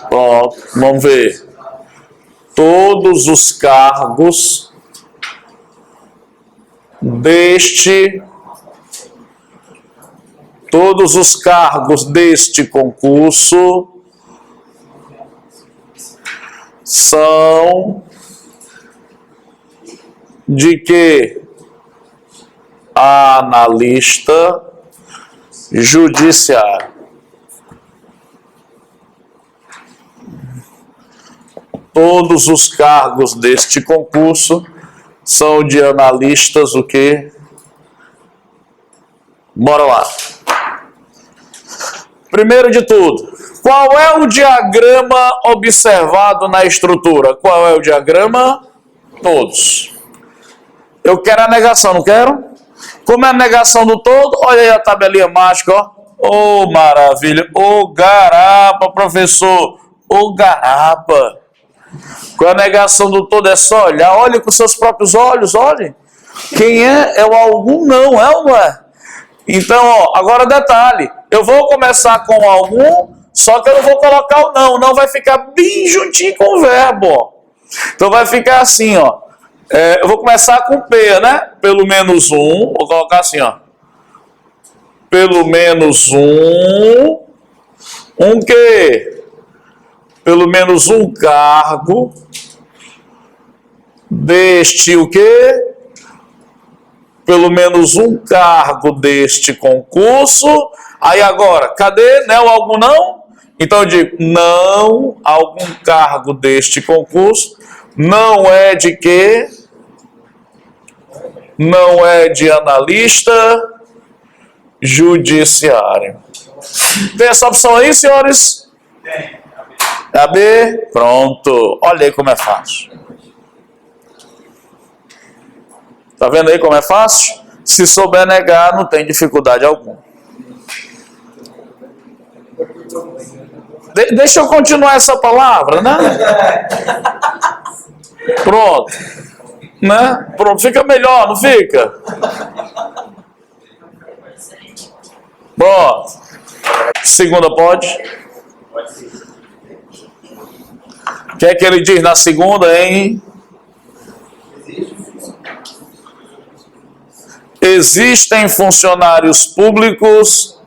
Pronto, vamos ver. Todos os cargos deste concurso são de que? Analista judiciário. Todos os cargos deste concurso são de analistas o quê? Bora lá. Primeiro de tudo, qual é o diagrama observado na estrutura? Qual é o diagrama? Todos. Eu quero a negação, não quero? Como é a negação do todo? Olha aí a tabelinha mágica, ó. Ô, maravilha. Ô, garapa, professor. Ô, garapa. Qual é a negação do todo? É só olhar. Olhe com seus próprios olhos, olhe. Quem é? É o algum não, é ou não é? Então, ó, agora detalhe. Eu vou começar com algum, só que eu não vou colocar o não. O não vai ficar bem juntinho com o verbo, ó. Então vai ficar assim, ó. Eu vou começar com P, né? Pelo menos um. Vou colocar assim, ó. Pelo menos um. Um quê? Pelo menos um cargo deste o quê? Pelo menos um cargo deste concurso. Aí agora, cadê? Né, o algum não? Então eu digo, não, algum cargo deste concurso não é de quê? Não é de analista judiciário. Tem essa opção aí, senhores? Tem. A B? Pronto. Olha aí como é fácil. Tá vendo aí como é fácil? Se souber negar, não tem dificuldade alguma. Deixa eu continuar essa palavra, né? Pronto. Né? Pronto, fica melhor, não fica? Pronto. Segunda pode? O que é que ele diz na segunda, hein? Existem funcionários públicos.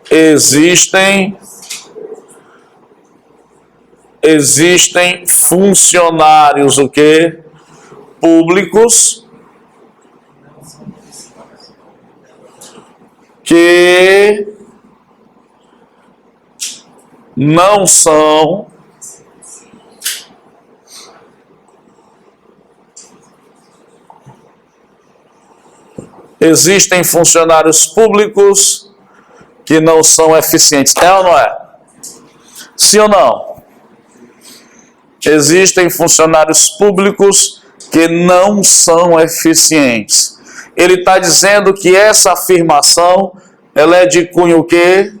Existem funcionários o quê? Públicos que não são existem funcionários públicos que não são eficientes. É ou não é? Sim ou não? Existem funcionários públicos que não são eficientes. Ele está dizendo que essa afirmação, ela é de cunho o quê?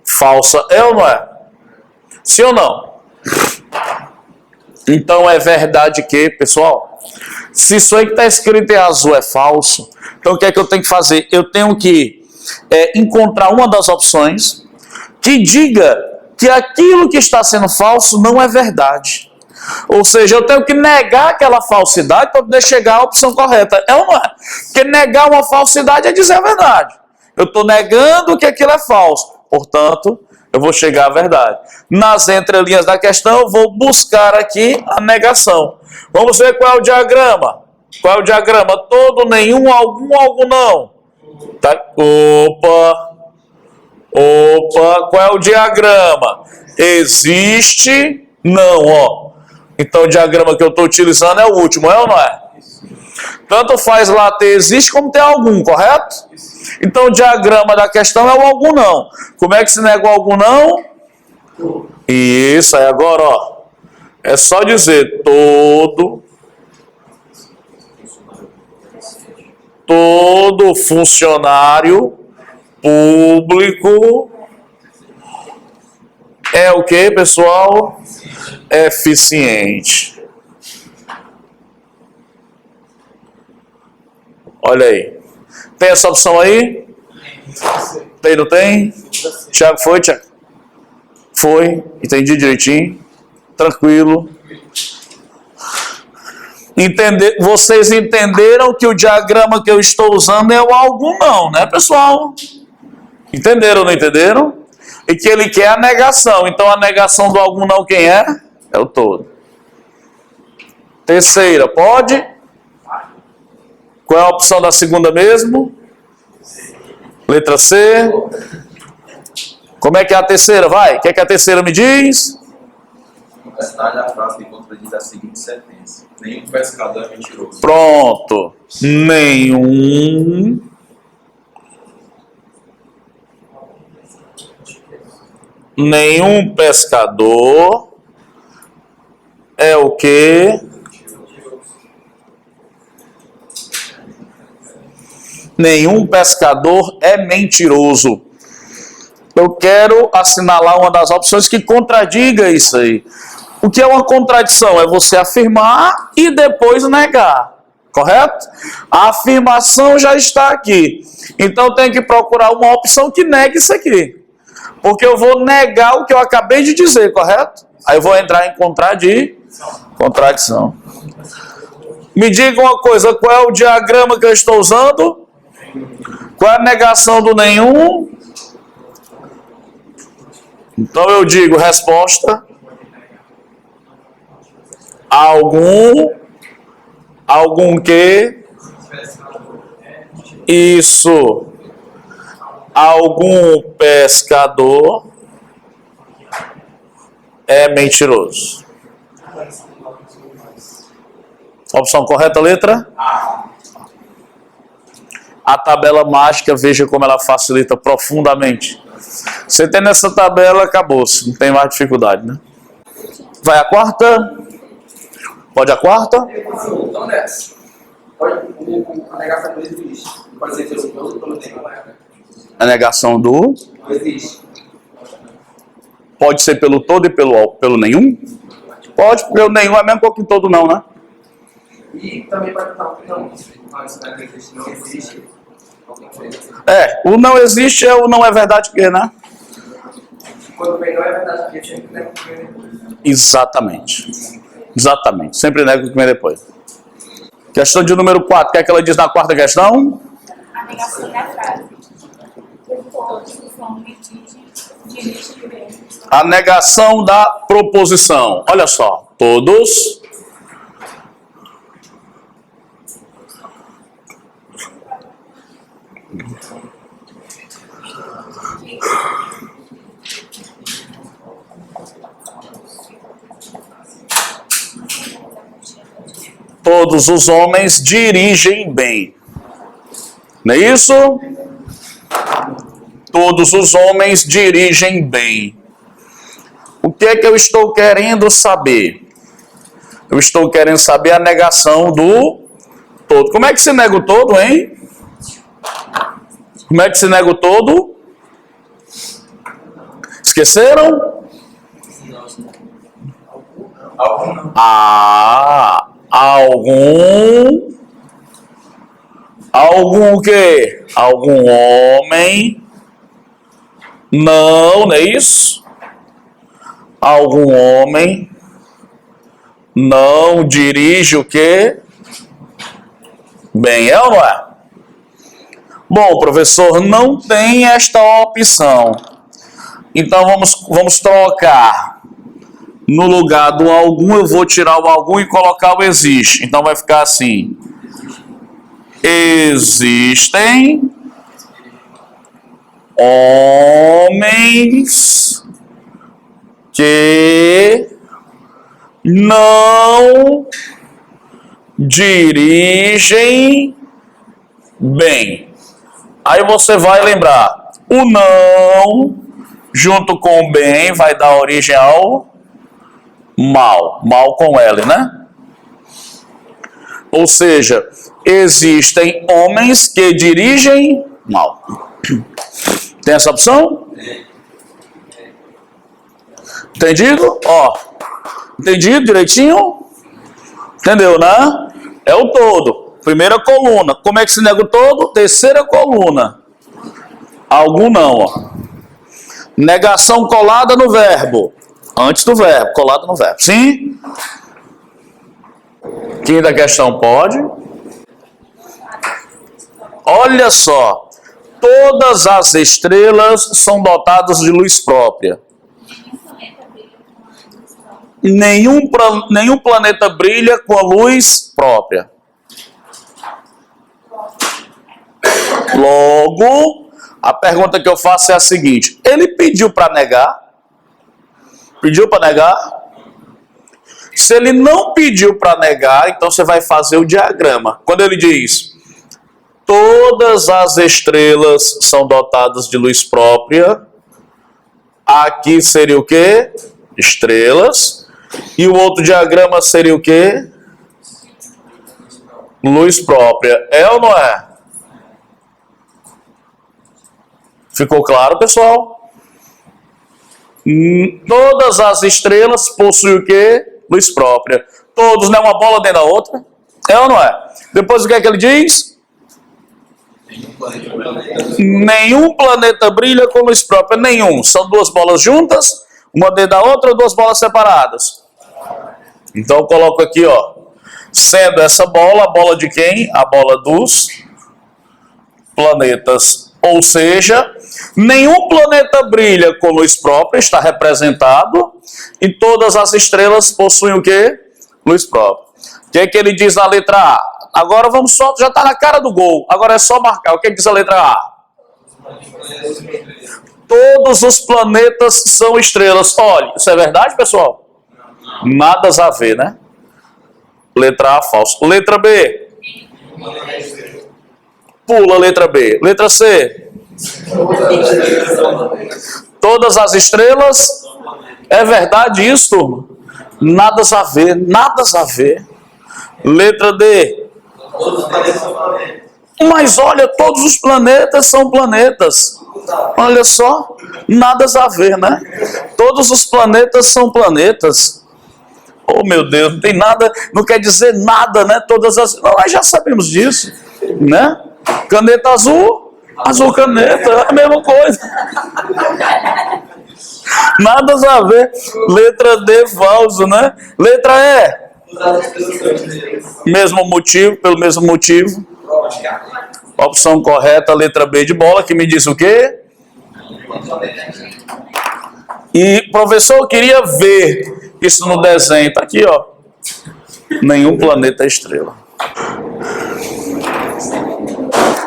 Falsa. É ou não é? Sim ou não? Então é verdade que, pessoal, se isso aí que está escrito em azul é falso, então o que é que eu tenho que fazer? Eu tenho que encontrar uma das opções que diga que aquilo que está sendo falso não é verdade. Ou seja, eu tenho que negar aquela falsidade para poder chegar à opção correta. É ou não é? Porque negar uma falsidade é dizer a verdade. Eu estou negando que aquilo é falso. Portanto, eu vou chegar à verdade. Nas entrelinhas da questão, eu vou buscar aqui a negação. Vamos ver qual é o diagrama. Qual é o diagrama? Todo, nenhum, algum, algum não. Tá? Opa, qual é o diagrama? Existe, não, ó. Então o diagrama que eu estou utilizando é o último, é ou não é? Tanto faz lá ter existe como ter algum, correto? Então o diagrama da questão é o algum não. Como é que se nega o algum não? Isso, aí agora, ó. É só dizer todo funcionário público é o que, pessoal? Eficiente. Olha aí. Tem essa opção aí? Tem, não tem? Tiago, foi, Tiago? Foi. Entendi direitinho. Tranquilo. Vocês entenderam que o diagrama que eu estou usando é o algum não, né, pessoal? Entenderam ou não entenderam? E que ele quer a negação. Então a negação do algum não quem é? É o todo. Terceira, pode? Qual é a opção da segunda mesmo? Letra C. Como é que é a terceira? Vai. O que é que a terceira me diz? Detalhe a frase que contradiz a seguinte sentença: nenhum pescador é mentiroso. Pronto. Nenhum pescador é o quê? Nenhum pescador é mentiroso. Eu quero assinalar uma das opções que contradiga isso aí. O que é uma contradição? É você afirmar e depois negar. Correto? A afirmação já está aqui. Então eu tenho que procurar uma opção que negue isso aqui. Porque eu vou negar o que eu acabei de dizer, correto? Aí eu vou entrar em contradição. Me diga uma coisa, qual é o diagrama que eu estou usando? Qual é a negação do nenhum? Então eu digo resposta. Algum que? Isso. Algum pescador é mentiroso. Opção correta, letra? A tabela mágica, veja como ela facilita profundamente. Você tem nessa tabela, acabou-se. Não tem mais dificuldade, né? Vai a quarta? Pode a quarta? Então nessa. Pode a negação do existe. Pode ser pelo todo ou pelo nenhum. A negação do? Existe. Pode ser pelo todo e pelo nenhum? Pode, porque o nenhum é mesmo pouco que todo não, né? E também pode estar o não. Mas não existe, não existe. O não existe é o não é verdade que, né? Quando vem não é verdade que sempre nega o que vem depois. Exatamente. Sempre nega o que vem depois. Questão de número 4. O que é que ela diz na quarta questão? A negação da frase. Todos os homens dirigem bem. A negação da proposição. Olha só. Todos os homens dirigem bem. Não é isso? Todos os homens dirigem bem. O que é que eu estou querendo saber? Eu estou querendo saber a negação do todo. Como é que se nega o todo, hein? Como é que se nega o todo? Esqueceram? Algum o quê? Algum homem não é isso? algum homem não dirige o quê? Bem, é ou não é? Bom, professor, não tem esta opção. Então vamos trocar. No lugar do algum, eu vou tirar o algum e colocar o existe. Então vai ficar assim. Existem homens que não dirigem bem. Aí você vai lembrar, o não, junto com o bem, vai dar origem ao mal. Mal com L, né? Ou seja, existem homens que dirigem mal. Tem essa opção? Entendido? Ó, entendido direitinho? Entendeu, né? É o todo. Primeira coluna. Como é que se nega o todo? Terceira coluna. Algum não, ó. Negação colada no verbo. Antes do verbo, colada no verbo. Sim? Quinta questão pode. Olha só. Todas as estrelas são dotadas de luz própria. Nenhum planeta brilha com a luz própria. Logo, a pergunta que eu faço é a seguinte: ele pediu para negar? Pediu para negar? Se ele não pediu para negar, então você vai fazer o diagrama. Quando ele diz: todas as estrelas são dotadas de luz própria, aqui seria o quê? Estrelas. E o outro diagrama seria o quê? Luz própria. É ou não é? Ficou claro, pessoal? Todas as estrelas possuem o quê? Luz própria. Todos, né? Uma bola dentro da outra. É ou não é? Depois o que é que ele diz? Nenhum planeta brilha com luz própria. Nenhum. São duas bolas juntas, uma dentro da outra ou duas bolas separadas? Então eu coloco aqui, ó. Sendo essa bola, a bola de quem? A bola dos planetas. Ou seja, nenhum planeta brilha com luz própria, está representado, e todas as estrelas possuem o quê? Luz própria. O que é que ele diz na letra A? Agora vamos só, já está na cara do gol, agora é só marcar. O que é que diz a letra A? Todos os planetas são estrelas. Olha, isso é verdade, pessoal? Nada a ver, né? Letra A, falso. Letra B. Pula a letra B. Letra C. Todas as estrelas. É verdade isso, turma? Nada a ver. Nada a ver. Letra D. Mas olha, todos os planetas são planetas. Olha só. Nada a ver, né? Todos os planetas são planetas. Oh, meu Deus, não tem nada, não quer dizer nada, né? Todas as... Nós já sabemos disso, né? Caneta azul, azul caneta, é a mesma coisa. Nada a ver. Letra D, falso, né? Letra E. Mesmo motivo, pelo mesmo motivo. Opção correta, letra B de bola, que me diz o quê? E, professor, eu queria ver isso no desenho. Está aqui, ó. Nenhum planeta é estrela.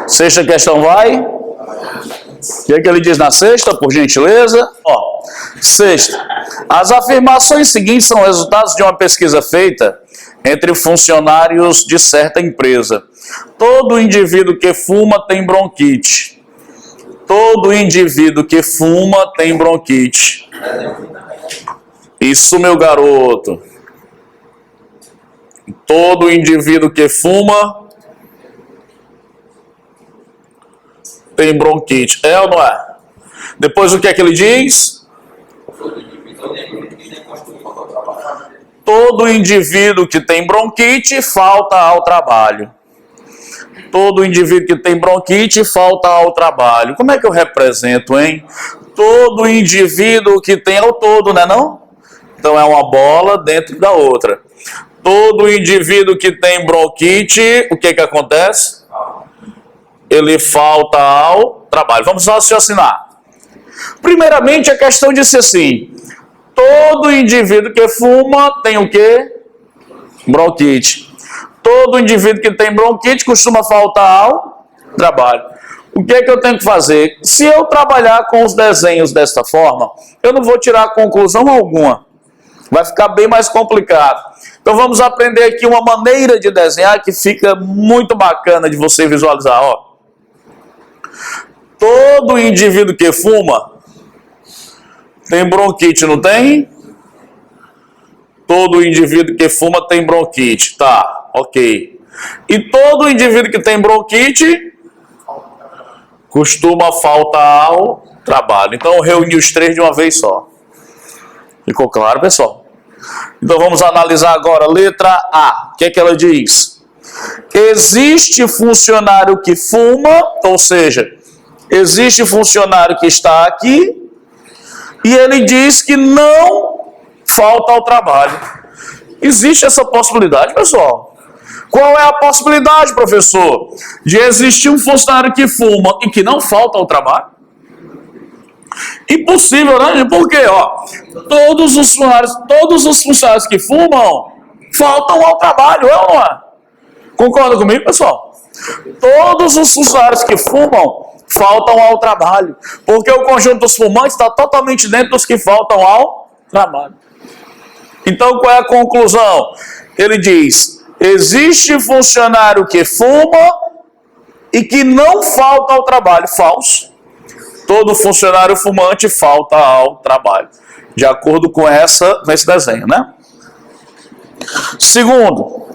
Sexta questão vai. O que é que ele diz na sexta, por gentileza? Ó, sexta. As afirmações seguintes são resultados de uma pesquisa feita entre funcionários de certa empresa. Todo indivíduo que fuma tem bronquite. Todo indivíduo que fuma tem bronquite. Isso, meu garoto. Todo indivíduo que fuma tem bronquite. É ou não é? Depois o que é que ele diz? Todo indivíduo que tem bronquite falta ao trabalho. Todo indivíduo que tem bronquite falta ao trabalho. Como é que eu represento, hein? Todo indivíduo que tem ao todo, né não? Então é uma bola dentro da outra. Todo indivíduo que tem bronquite, o que acontece? Ele falta ao trabalho. Vamos raciocinar. Primeiramente, a questão disse assim: todo indivíduo que fuma tem o quê? Bronquite. Todo indivíduo que tem bronquite costuma faltar ao trabalho. O que eu tenho que fazer? Se eu trabalhar com os desenhos desta forma, eu não vou tirar conclusão alguma. Vai ficar bem mais complicado. Então vamos aprender aqui uma maneira de desenhar que fica muito bacana de você visualizar. Ó. Todo indivíduo que fuma tem bronquite, não tem? Todo indivíduo que fuma tem bronquite. Tá, ok. E todo indivíduo que tem bronquite costuma faltar ao trabalho. Então eu reuni os três de uma vez só. Ficou claro, pessoal? Então vamos analisar agora a letra A. O que é que ela diz? Existe funcionário que fuma, ou seja, existe funcionário que está aqui e ele diz que não falta ao trabalho. Existe essa possibilidade, pessoal? Qual é a possibilidade, professor, de existir um funcionário que fuma e que não falta ao trabalho? Impossível, né? Por quê? Ó, todos os funcionários que fumam faltam ao trabalho, é ou não é? Concorda comigo, pessoal? Todos os funcionários que fumam faltam ao trabalho, porque o conjunto dos fumantes está totalmente dentro dos que faltam ao trabalho. Então, qual é a conclusão? Ele diz: existe funcionário que fuma e que não falta ao trabalho. Falso. Todo funcionário fumante falta ao trabalho. De acordo com esse desenho, né? Segundo,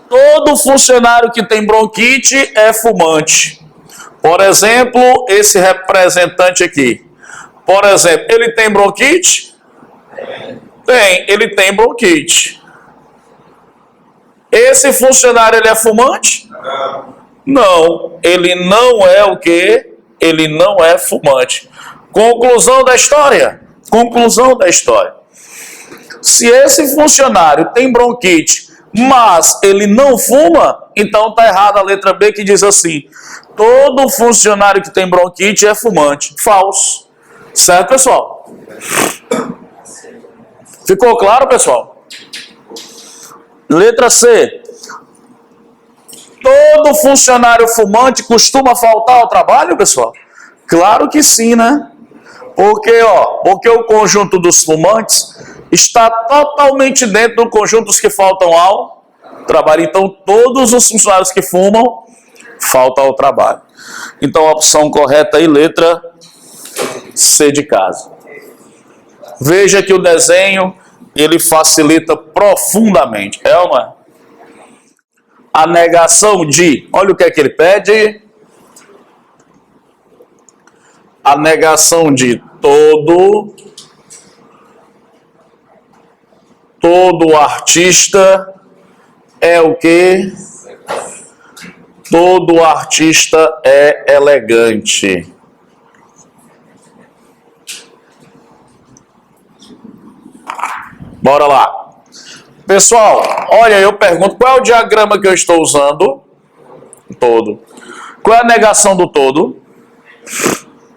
todo funcionário que tem bronquite é fumante. Por exemplo, esse representante aqui. Por exemplo, ele tem bronquite? Tem, ele tem bronquite. Esse funcionário, ele é fumante? Não, ele não é o quê? Ele não é fumante. Conclusão da história. Conclusão da história. Se esse funcionário tem bronquite, mas ele não fuma, então está errada a letra B que diz assim: todo funcionário que tem bronquite é fumante. Falso. Certo, pessoal? Ficou claro, pessoal? Letra C. Todo funcionário fumante costuma faltar ao trabalho, pessoal? Claro que sim, né? Porque o conjunto dos fumantes está totalmente dentro do conjunto dos que faltam ao trabalho. Então, todos os funcionários que fumam faltam ao trabalho. Então, a opção correta aí, letra C de casa. Veja que o desenho, ele facilita profundamente. É ou não é? A negação de, olha o que é que ele pede. A negação de todo artista é o quê? Todo artista é elegante. Bora lá. Pessoal, olha, eu pergunto, qual é o diagrama que eu estou usando? Todo. Qual é a negação do todo?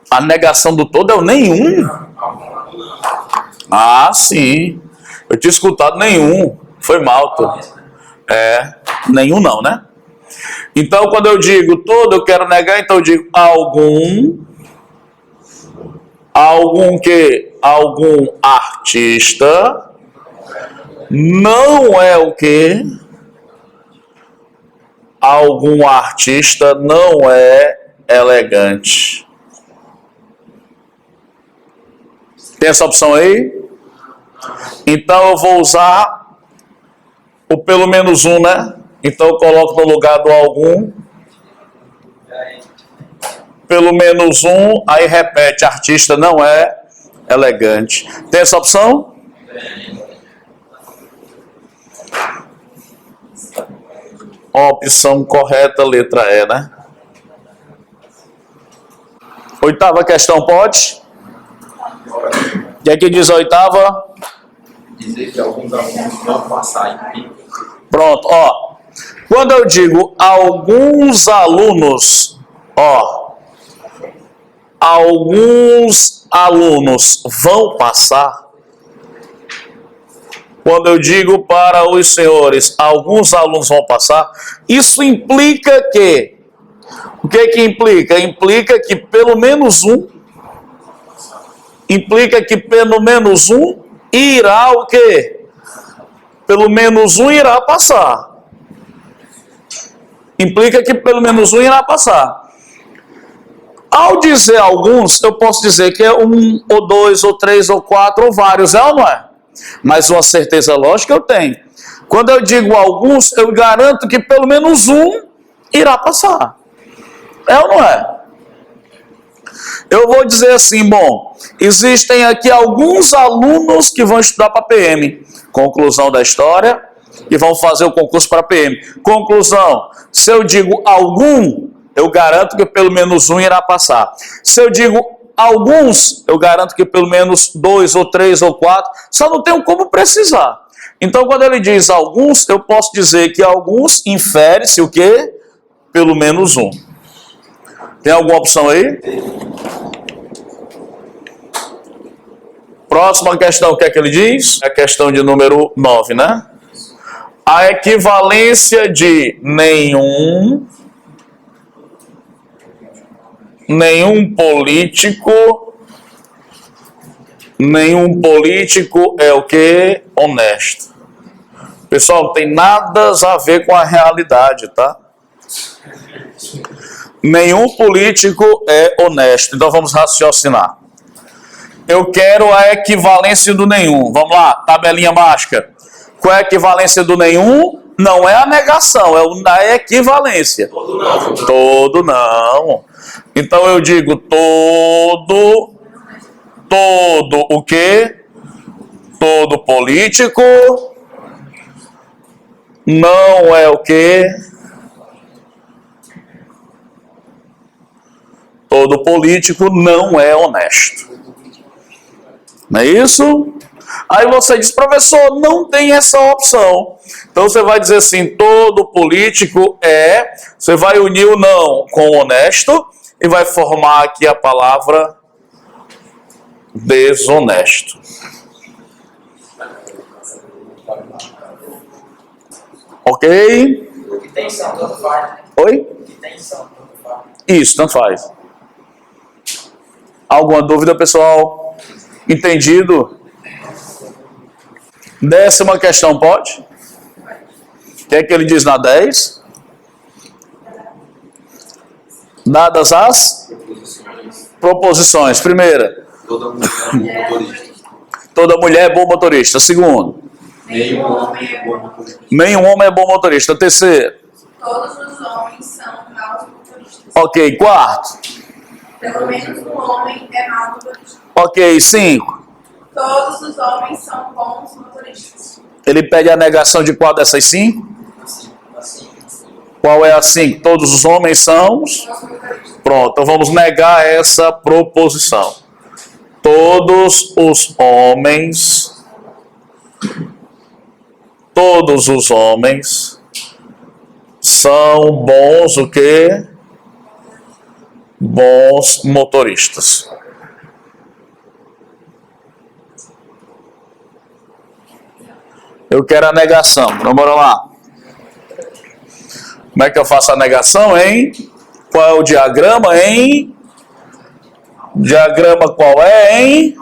A negação do todo é o nenhum. Ah, sim. Eu tinha escutado nenhum. Foi mal, tô. Nenhum não, né? Então, quando eu digo todo, eu quero negar, então eu digo algum que? Algum artista não é o quê? Algum artista não é elegante. Tem essa opção aí? Então eu vou usar o pelo menos um, né? Então eu coloco no lugar do algum. Pelo menos um, aí repete, artista não é elegante. Tem essa opção? Opção correta, letra E, né? Oitava questão, pode? O que é que diz a oitava? dizer que alguns alunos vão passar em pico. Pronto, ó. Quando eu digo alguns alunos, ó, alguns alunos vão passar. Quando eu digo para os senhores, alguns alunos vão passar, isso implica que, o que que implica? Implica que pelo menos um, irá o quê? Pelo menos um irá passar. Implica que pelo menos um irá passar. Ao dizer alguns, eu posso dizer que é um, ou dois, ou três, ou quatro, ou vários, é ou não é? Mas uma certeza lógica eu tenho. Quando eu digo alguns, eu garanto que pelo menos um irá passar. É ou não é? Eu vou dizer assim, bom, existem aqui alguns alunos que vão estudar para PM. Conclusão da história, e vão fazer o concurso para PM. Conclusão, se eu digo algum, eu garanto que pelo menos um irá passar. Se eu digo alguns, eu garanto que pelo menos 2 ou 3 ou 4, só não tenho como precisar. Então, quando ele diz alguns, eu posso dizer que alguns infere-se o quê? Pelo menos um. Tem alguma opção aí? Próxima questão, o que é que ele diz? É a questão de número 9, né? A equivalência de nenhum político é o que? Honesto. Pessoal, não tem nada a ver com a realidade, tá? Nenhum político é honesto. Então vamos raciocinar. Eu quero a equivalência do nenhum. Vamos lá, tabelinha mágica. Qual é a equivalência do nenhum? Não é a negação, é a equivalência. Todo não. Todo não. Então eu digo todo o quê? Todo político não é o quê? Todo político não é honesto. Não é isso? Aí você diz, professor, não tem essa opção. Então você vai dizer assim, todo político é... Você vai unir o não com o honesto e vai formar aqui a palavra desonesto. Ok? Que tem são, tanto faz. Oi? Que tem são, tanto faz. Isso, tanto faz. Alguma dúvida, pessoal? Entendido? 10ª questão, pode? O que é que ele diz na 10? Dadas as proposições. Primeira, toda mulher é bom motorista. Segundo, Nenhum homem é bom motorista. nenhum homem é bom motorista. Terceiro, Todos os homens são maus motoristas. ok. Quarto, Pelo menos um homem é mau motorista. ok. 5, Todos os homens são bons motoristas. ele pede a negação de qual dessas 5? Assim. Qual é a 5? Todos os homens são... Bons motoristas. Pronto, então vamos negar essa proposição. Todos os homens são bons o quê? Bons motoristas. Eu quero a negação. Então bora lá. Como é que eu faço a negação, hein? Qual é o diagrama, hein? Diagrama qual é, hein?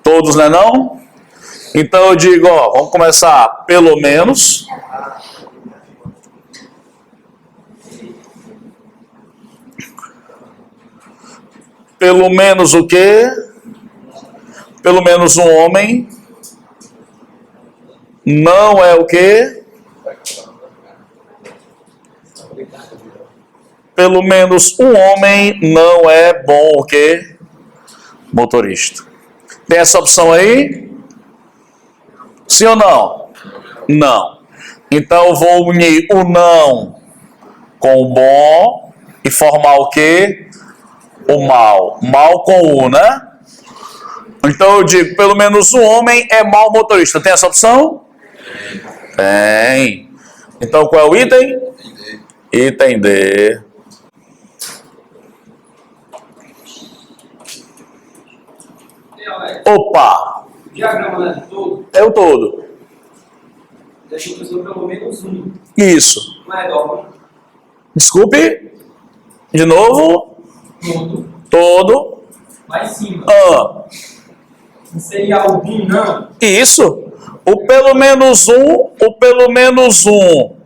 Todos, né não? Então eu digo, ó, vamos começar pelo menos. Pelo menos o quê? Pelo menos um homem. Não é o quê? Pelo menos um homem não é bom o quê? Motorista. Tem essa opção aí? Sim ou não? Não. Então eu vou unir o não com o bom e formar o quê? O mal. Mal com o, né? Então eu digo, pelo menos um homem é mau motorista. Tem essa opção? Tem. Então qual é o item? Item D. Opa! O diagrama, né? Todo. É o todo. Deixa eu fazer pelo menos um. Isso. Não é dó. Desculpe. De novo. Todo. Todo. Lá em cima. Ah. Não seria algum, não? Isso. O pelo menos um,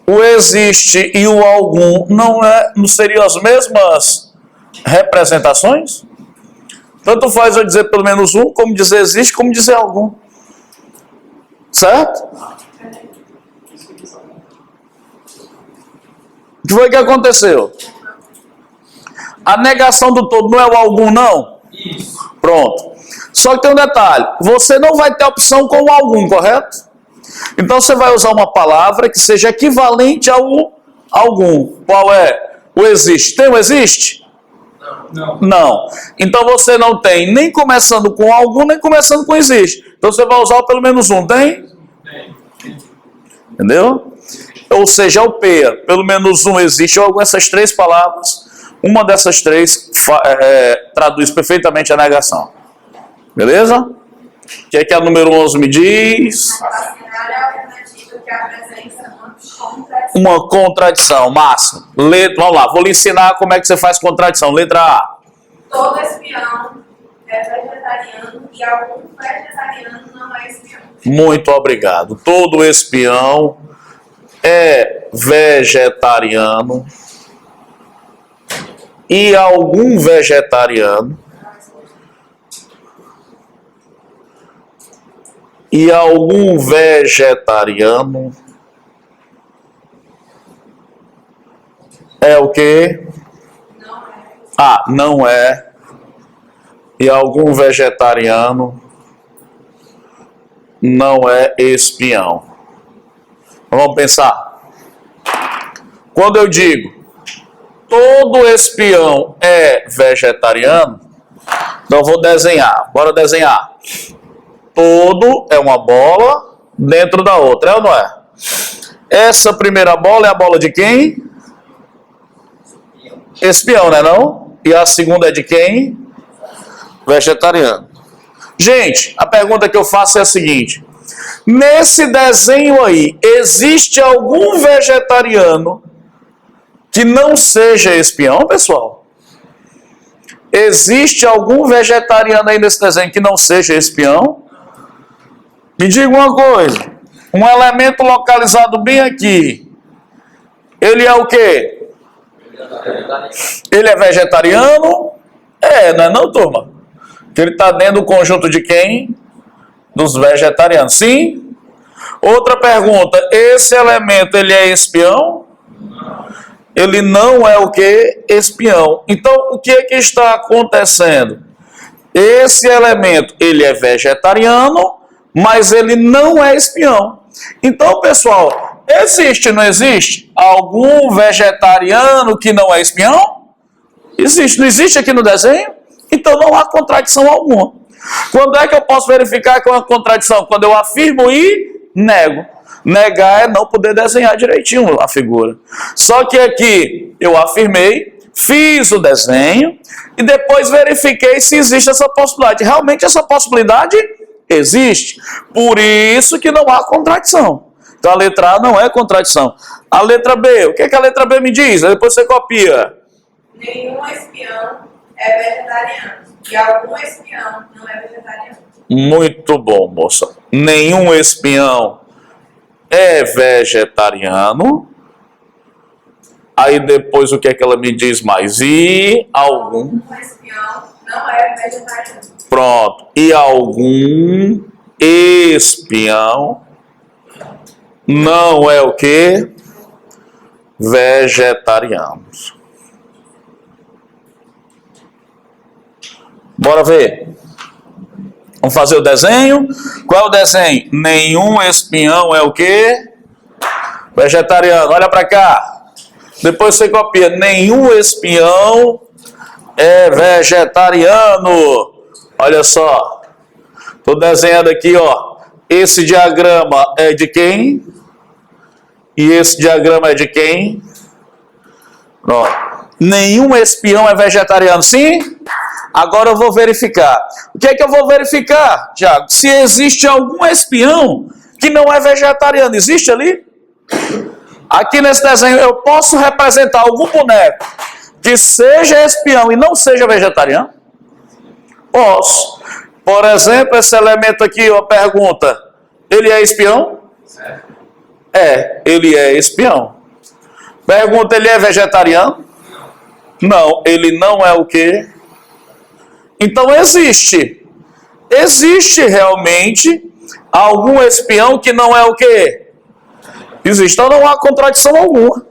o existe e o algum não seriam as mesmas representações? Tanto faz eu dizer pelo menos um, como dizer existe, como dizer algum. Certo? O que foi que aconteceu? A negação do todo não é o algum, não? Isso. Pronto. Só que tem um detalhe. Você não vai ter opção com o algum, correto? Então você vai usar uma palavra que seja equivalente ao algum. Qual é? O existe. Tem o existe? Não. Não. Então você não tem nem começando com algum, nem começando com existe. Então você vai usar o pelo menos um. Tem? Entendeu? Ou seja, o P, pelo menos um existe ou algum, essas três palavras, uma dessas três traduz perfeitamente a negação. Beleza? O que é que a número 11 me diz? Assinale a alternativa que apresenta contradição. Uma contradição, massa. Vamos lá, vou lhe ensinar como é que você faz contradição. Letra A. Todo espião é vegetariano e algum vegetariano não é espião. Muito obrigado. Todo espião é vegetariano e algum vegetariano é o quê? Não é. Ah, não é. E algum vegetariano não é espião. Vamos pensar. Quando eu digo todo espião é vegetariano, então eu vou desenhar. Bora desenhar. Todo é uma bola dentro da outra, é ou não é? Essa primeira bola é a bola de quem? Espião, né não? E a segunda é de quem? Vegetariano. Gente, a pergunta que eu faço é a seguinte. Nesse desenho aí, existe algum vegetariano que não seja espião, pessoal? Existe algum vegetariano aí nesse desenho que não seja espião? Me diga uma coisa. Um elemento localizado bem aqui. Ele é o quê? Ele é vegetariano? Não é não, turma? Que ele está dentro do conjunto de quem? Dos vegetarianos. Sim? Outra pergunta. Esse elemento, ele é espião? Ele não é o quê? Espião. Então, o que é que está acontecendo? Esse elemento, ele é vegetariano, mas ele não é espião. Então, pessoal, existe, não existe algum vegetariano que não é espião? Existe. Não existe aqui no desenho? Então não há contradição alguma. Quando é que eu posso verificar que é uma contradição? Quando eu afirmo e nego. Negar é não poder desenhar direitinho a figura. Só que aqui eu afirmei, fiz o desenho e depois verifiquei se existe essa possibilidade. Realmente essa possibilidade existe. Por isso que não há contradição. Então a letra A não é contradição. A letra B, o que é que a letra B me diz? Depois você copia. Nenhum espião é vegetariano e algum espião não é vegetariano. Muito bom, moça. Nenhum espião é vegetariano. Aí depois o que é que ela me diz mais? E algum... Um espião não é vegetariano. Pronto. E algum espião não é o quê? Vegetarianos. Bora ver. Vamos fazer o desenho. Qual é o desenho? Nenhum espião é o quê? Vegetariano. Olha para cá. Depois você copia. Nenhum espião é vegetariano. Olha só. Estou desenhando aqui, ó. Esse diagrama é de quem? E esse diagrama é de quem? Pronto. Nenhum espião é vegetariano, sim? Agora eu vou verificar. O que é que eu vou verificar, Tiago? Se existe algum espião que não é vegetariano. Existe ali? Aqui nesse desenho eu posso representar algum boneco que seja espião e não seja vegetariano? Posso. Por exemplo, esse elemento aqui, ó, pergunta, ele é espião? É, ele é espião. Pergunta, ele é vegetariano? Não, ele não é o quê? Então existe realmente algum espião que não é o quê? Existe, então não há contradição alguma.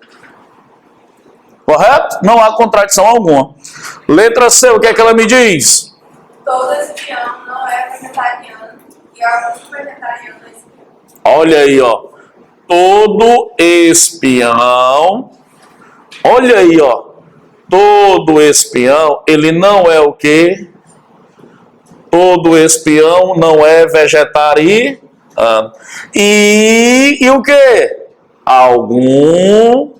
Correto? Não há contradição alguma. Letra C, o que é que ela me diz? Todo espião não é vegetariano e algum vegetariano é espião. Olha aí, ó. Todo espião, olha aí, ó. Todo espião, ele não é o quê? Todo espião não é vegetariano. E o quê? Algum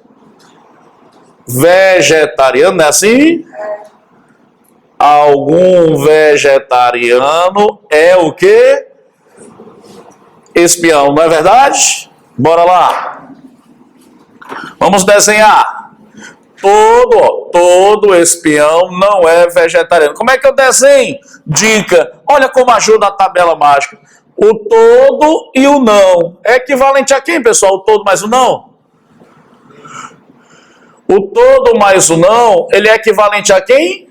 vegetariano, não é assim? Algum vegetariano é o quê? Espião, não é verdade? Bora lá. Vamos desenhar. Todo espião não é vegetariano. Como é que eu desenho? Dica. Olha como ajuda a tabela mágica. O todo e o não. É equivalente a quem, pessoal? O todo mais o não? O todo mais o não, ele é equivalente a quem?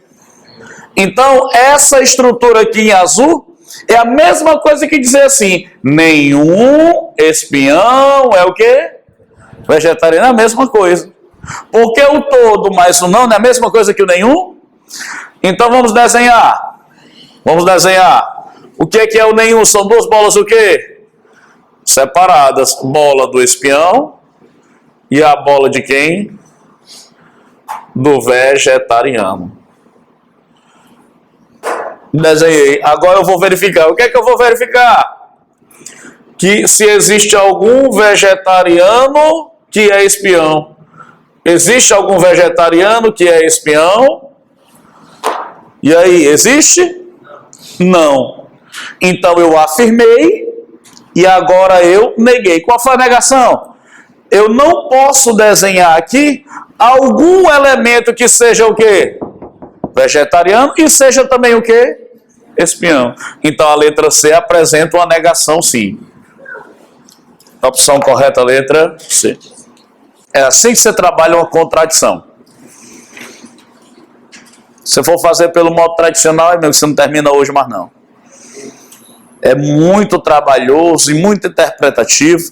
Então, essa estrutura aqui em azul é a mesma coisa que dizer assim, nenhum espião é o quê? Vegetariano é a mesma coisa. Porque o todo mais o não é a mesma coisa que o nenhum? Então vamos desenhar. Vamos desenhar. O que é o nenhum? São duas bolas o quê? Separadas. Bola do espião e a bola de quem? Do vegetariano. Desenhei. Agora eu vou verificar. O que é que eu vou verificar? Que se existe algum vegetariano que é espião. Existe algum vegetariano que é espião? E aí, existe? Não. Então eu afirmei e agora eu neguei. Qual foi a negação? Eu não posso desenhar aqui algum elemento que seja o quê? Vegetariano e seja também o quê? Espião. Então a letra C apresenta uma negação, sim. A opção correta, a letra C. É assim que você trabalha uma contradição. Se for fazer pelo modo tradicional, você não termina hoje mais não. É muito trabalhoso e muito interpretativo.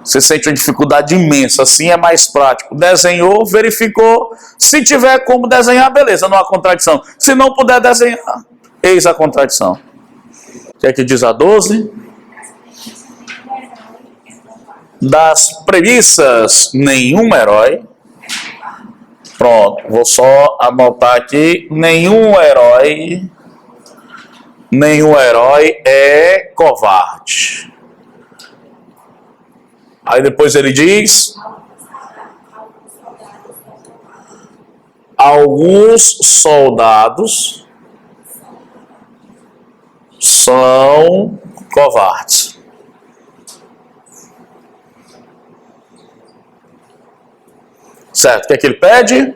Você sente uma dificuldade imensa. Assim é mais prático. Desenhou, verificou. Se tiver como desenhar, beleza, não há contradição. Se não puder desenhar, eis a contradição. O que é que diz a 12? Das premissas, nenhum herói. Pronto, vou só anotar aqui. Nenhum herói é covarde. Aí depois ele diz: alguns soldados são covardes. Certo, o que é que ele pede?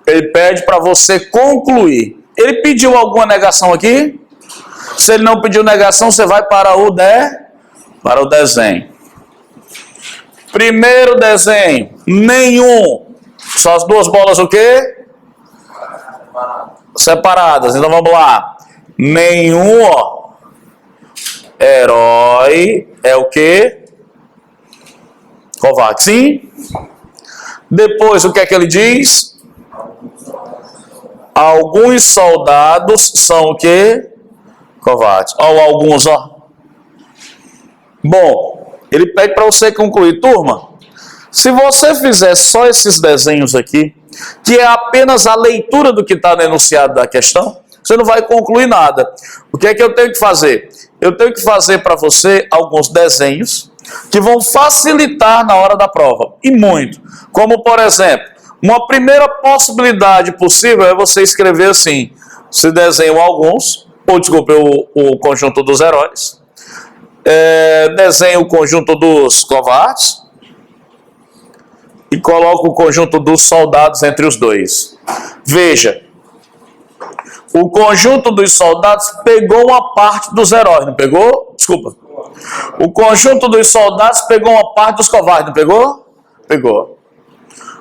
Ele pede para você concluir. Ele pediu alguma negação aqui? Se ele não pediu negação, você vai para o desenho. Primeiro desenho, nenhum. Só as duas bolas o quê? Separadas. Então vamos lá. Nenhum herói é o quê? Covarde, sim. Depois, o que é que ele diz? Alguns soldados são o quê? Covardes. Olha alguns, ó. Bom, ele pede para você concluir. Turma, se você fizer só esses desenhos aqui, que é apenas a leitura do que está no enunciado da questão, você não vai concluir nada. O que é que eu tenho que fazer? Eu tenho que fazer para você alguns desenhos que vão facilitar na hora da prova, e muito. Como, por exemplo, uma primeira possibilidade possível é você escrever assim, se desenham alguns, ou desculpe, o conjunto dos heróis, desenho o conjunto dos covardes, e coloco o conjunto dos soldados entre os dois. Veja, o conjunto dos soldados pegou uma parte dos heróis, não pegou? Desculpa. O conjunto dos soldados pegou uma parte dos covardes, não pegou? Pegou.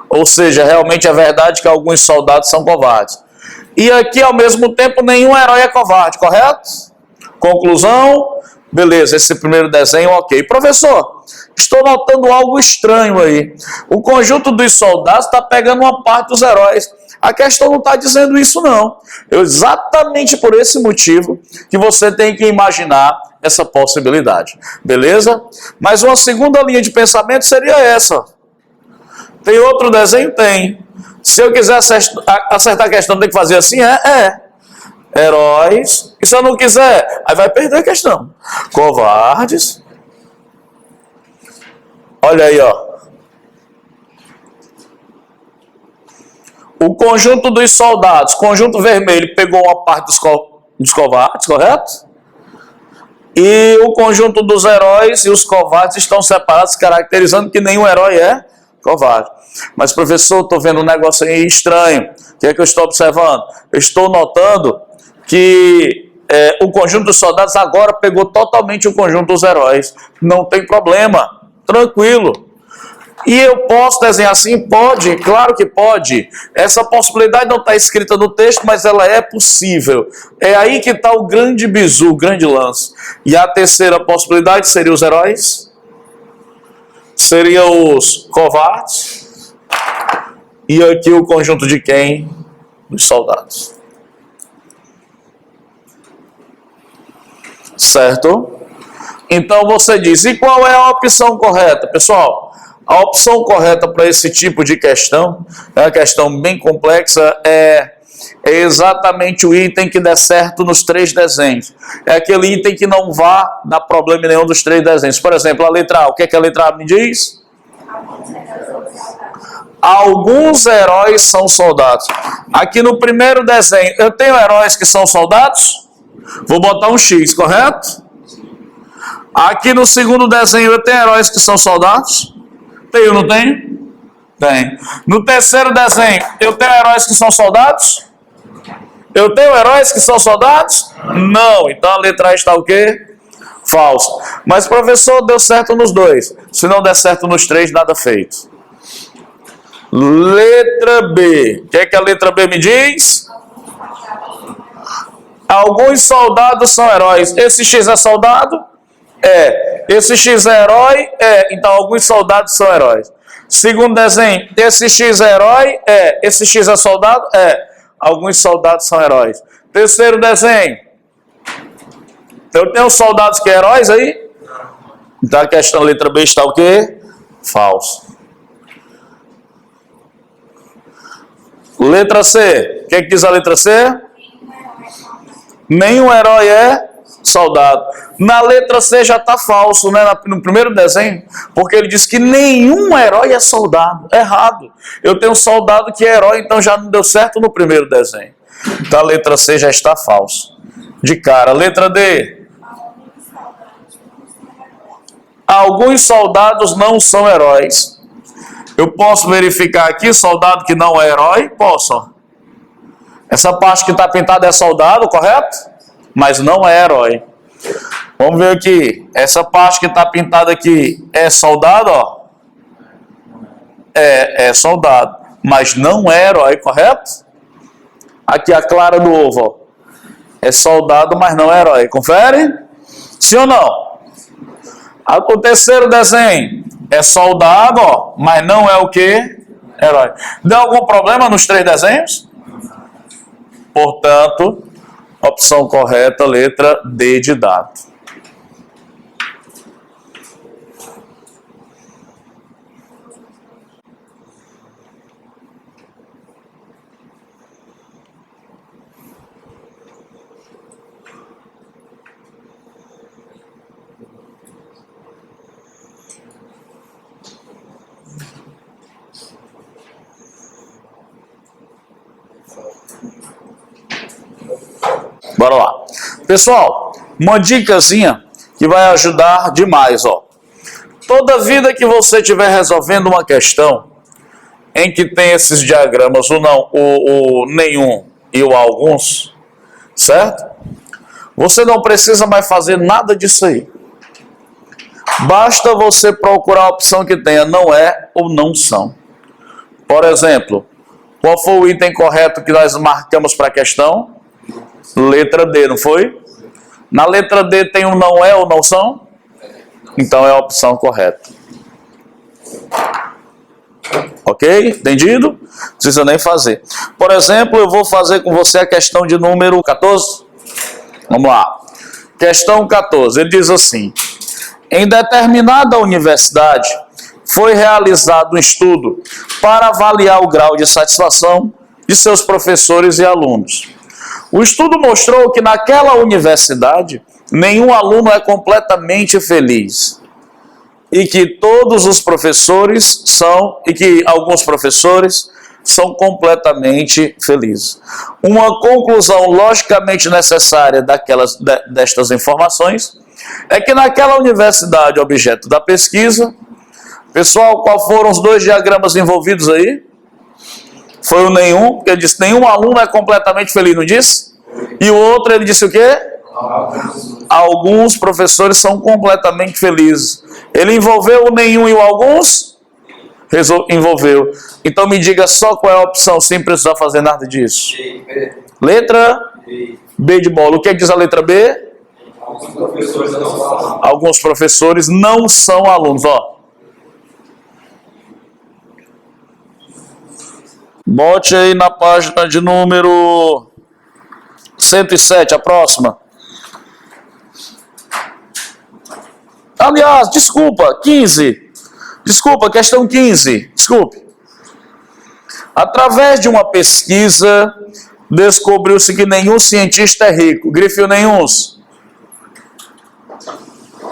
Ou seja, realmente é verdade que alguns soldados são covardes. E aqui, ao mesmo tempo, nenhum herói é covarde, correto? Conclusão? Beleza, esse primeiro desenho, ok. Professor, estou notando algo estranho aí. O conjunto dos soldados está pegando uma parte dos heróis. A questão não está dizendo isso, não. Exatamente por esse motivo que você tem que imaginar essa possibilidade. Beleza? Mas uma segunda linha de pensamento seria essa. Tem outro desenho? Tem. Se eu quiser acertar a questão, tem que fazer assim? Heróis. E se eu não quiser? Aí vai perder a questão. Covardes. Olha aí, ó. O conjunto dos soldados, conjunto vermelho, pegou uma parte dos covardes, correto? E o conjunto dos heróis e os covardes estão separados, caracterizando que nenhum herói é covarde. Mas, professor, estou vendo um negócio aí estranho. O que é que eu estou observando? Eu estou notando que o conjunto dos soldados agora pegou totalmente o conjunto dos heróis. Não tem problema, tranquilo. E eu posso desenhar assim? Pode, claro que pode. Essa possibilidade não está escrita no texto, mas ela é possível. É aí que está o grande bizu, o grande lance. E a terceira possibilidade seria os heróis, seria os covardes, e aqui o conjunto de quem? Dos soldados. Certo? Então você diz, e qual é a opção correta? Pessoal, a opção correta para esse tipo de questão, é uma questão bem complexa, é exatamente o item que der certo nos 3 desenhos. É aquele item que não vá dar problema em nenhum dos 3 desenhos. Por exemplo, a letra A, o que é que a letra A me diz? Alguns heróis são soldados. Aqui no primeiro desenho, eu tenho heróis que são soldados? Vou botar um X, correto? Aqui no segundo desenho, eu tenho heróis que são soldados? Tenho, não tenho? Tenho. No terceiro desenho, eu tenho heróis que são soldados? Eu tenho heróis que são soldados? Não. Então a letra A está o quê? Falso. Mas, professor, deu certo nos 2. Se não der certo nos 3, nada feito. Letra B. O que é que a letra B me diz? Alguns soldados são heróis. Esse X é soldado? É. Esse X é herói? É. Então, alguns soldados são heróis. Segundo desenho, esse X é herói? É. Esse X é soldado? É. Alguns soldados são heróis. Terceiro desenho. Eu tenho soldados que são heróis aí? Então, a questão letra B está o quê? Falso. Letra C. O que é que diz a letra C? Nenhum herói é soldado. Na letra C já está falso, né? No primeiro desenho, porque ele diz que nenhum herói é soldado. Errado. Eu tenho um soldado que é herói, então já não deu certo no primeiro desenho. Então a letra C já está falso. De cara. Letra D. Alguns soldados não são heróis. Eu posso verificar aqui, soldado que não é herói? Posso. Essa parte que está pintada é soldado, correto? Mas não é herói. Vamos ver aqui. Essa parte que está pintada aqui é soldado, ó. É soldado. Mas não é herói, correto? Aqui a clara do ovo, ó. É soldado, mas não é herói. Confere? Sim ou não? O terceiro desenho é soldado, ó, mas não é o que? Herói. Deu algum problema nos 3 desenhos? Portanto, opção correta, letra D de dado. Pessoal, uma dicasinha que vai ajudar demais, ó. Toda vida que você estiver resolvendo uma questão em que tem esses diagramas, o não, o nenhum e o alguns, certo? Você não precisa mais fazer nada disso aí. Basta você procurar a opção que tenha não é ou não são. Por exemplo, qual foi o item correto que nós marcamos para a questão? Letra D, não foi? Na letra D tem um não é ou não são? Então é a opção correta. Ok? Entendido? Não precisa nem fazer. Por exemplo, eu vou fazer com você a questão de número 14. Vamos lá. Questão 14. Ele diz assim: em determinada universidade foi realizado um estudo para avaliar o grau de satisfação de seus professores e alunos. O estudo mostrou que naquela universidade nenhum aluno é completamente feliz e que todos os professores alguns professores são completamente felizes. Uma conclusão logicamente necessária destas informações é que naquela universidade objeto da pesquisa, pessoal, qual foram os dois diagramas envolvidos aí? Foi o nenhum, porque ele disse nenhum aluno é completamente feliz, não disse? E o outro ele disse o quê? Alguns professores são completamente felizes. Ele envolveu o nenhum e o alguns? Envolveu. Então me diga só qual é a opção sem precisar fazer nada disso. Letra B de bola. O que é que diz a letra B? Alguns professores não são alunos. Ó. Bote aí na página de número 107, a próxima. Aliás, desculpa, 15. Desculpa, questão 15. Desculpe. Através de uma pesquisa, descobriu-se que nenhum cientista é rico. Grife o nenhum.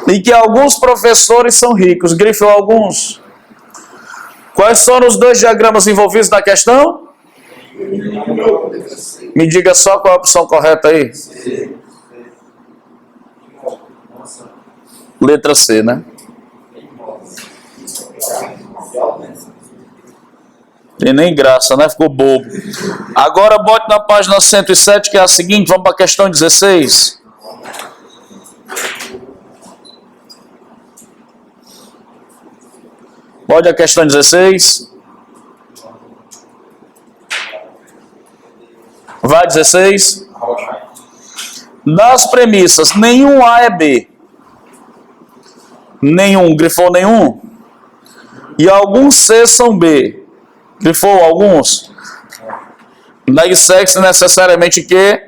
E que alguns professores são ricos. Grife o alguns. Quais foram os dois diagramas envolvidos na questão? Me diga só qual é a opção correta aí. Letra C, né? Tem nem graça, né? Ficou bobo. Agora bote na página 107, que é a seguinte. Vamos para a questão 16. Bote a questão 16. Vai 16. Das premissas, nenhum A é B. Nenhum, grifou nenhum. E alguns C são B. Grifou alguns. Daí segue-se necessariamente que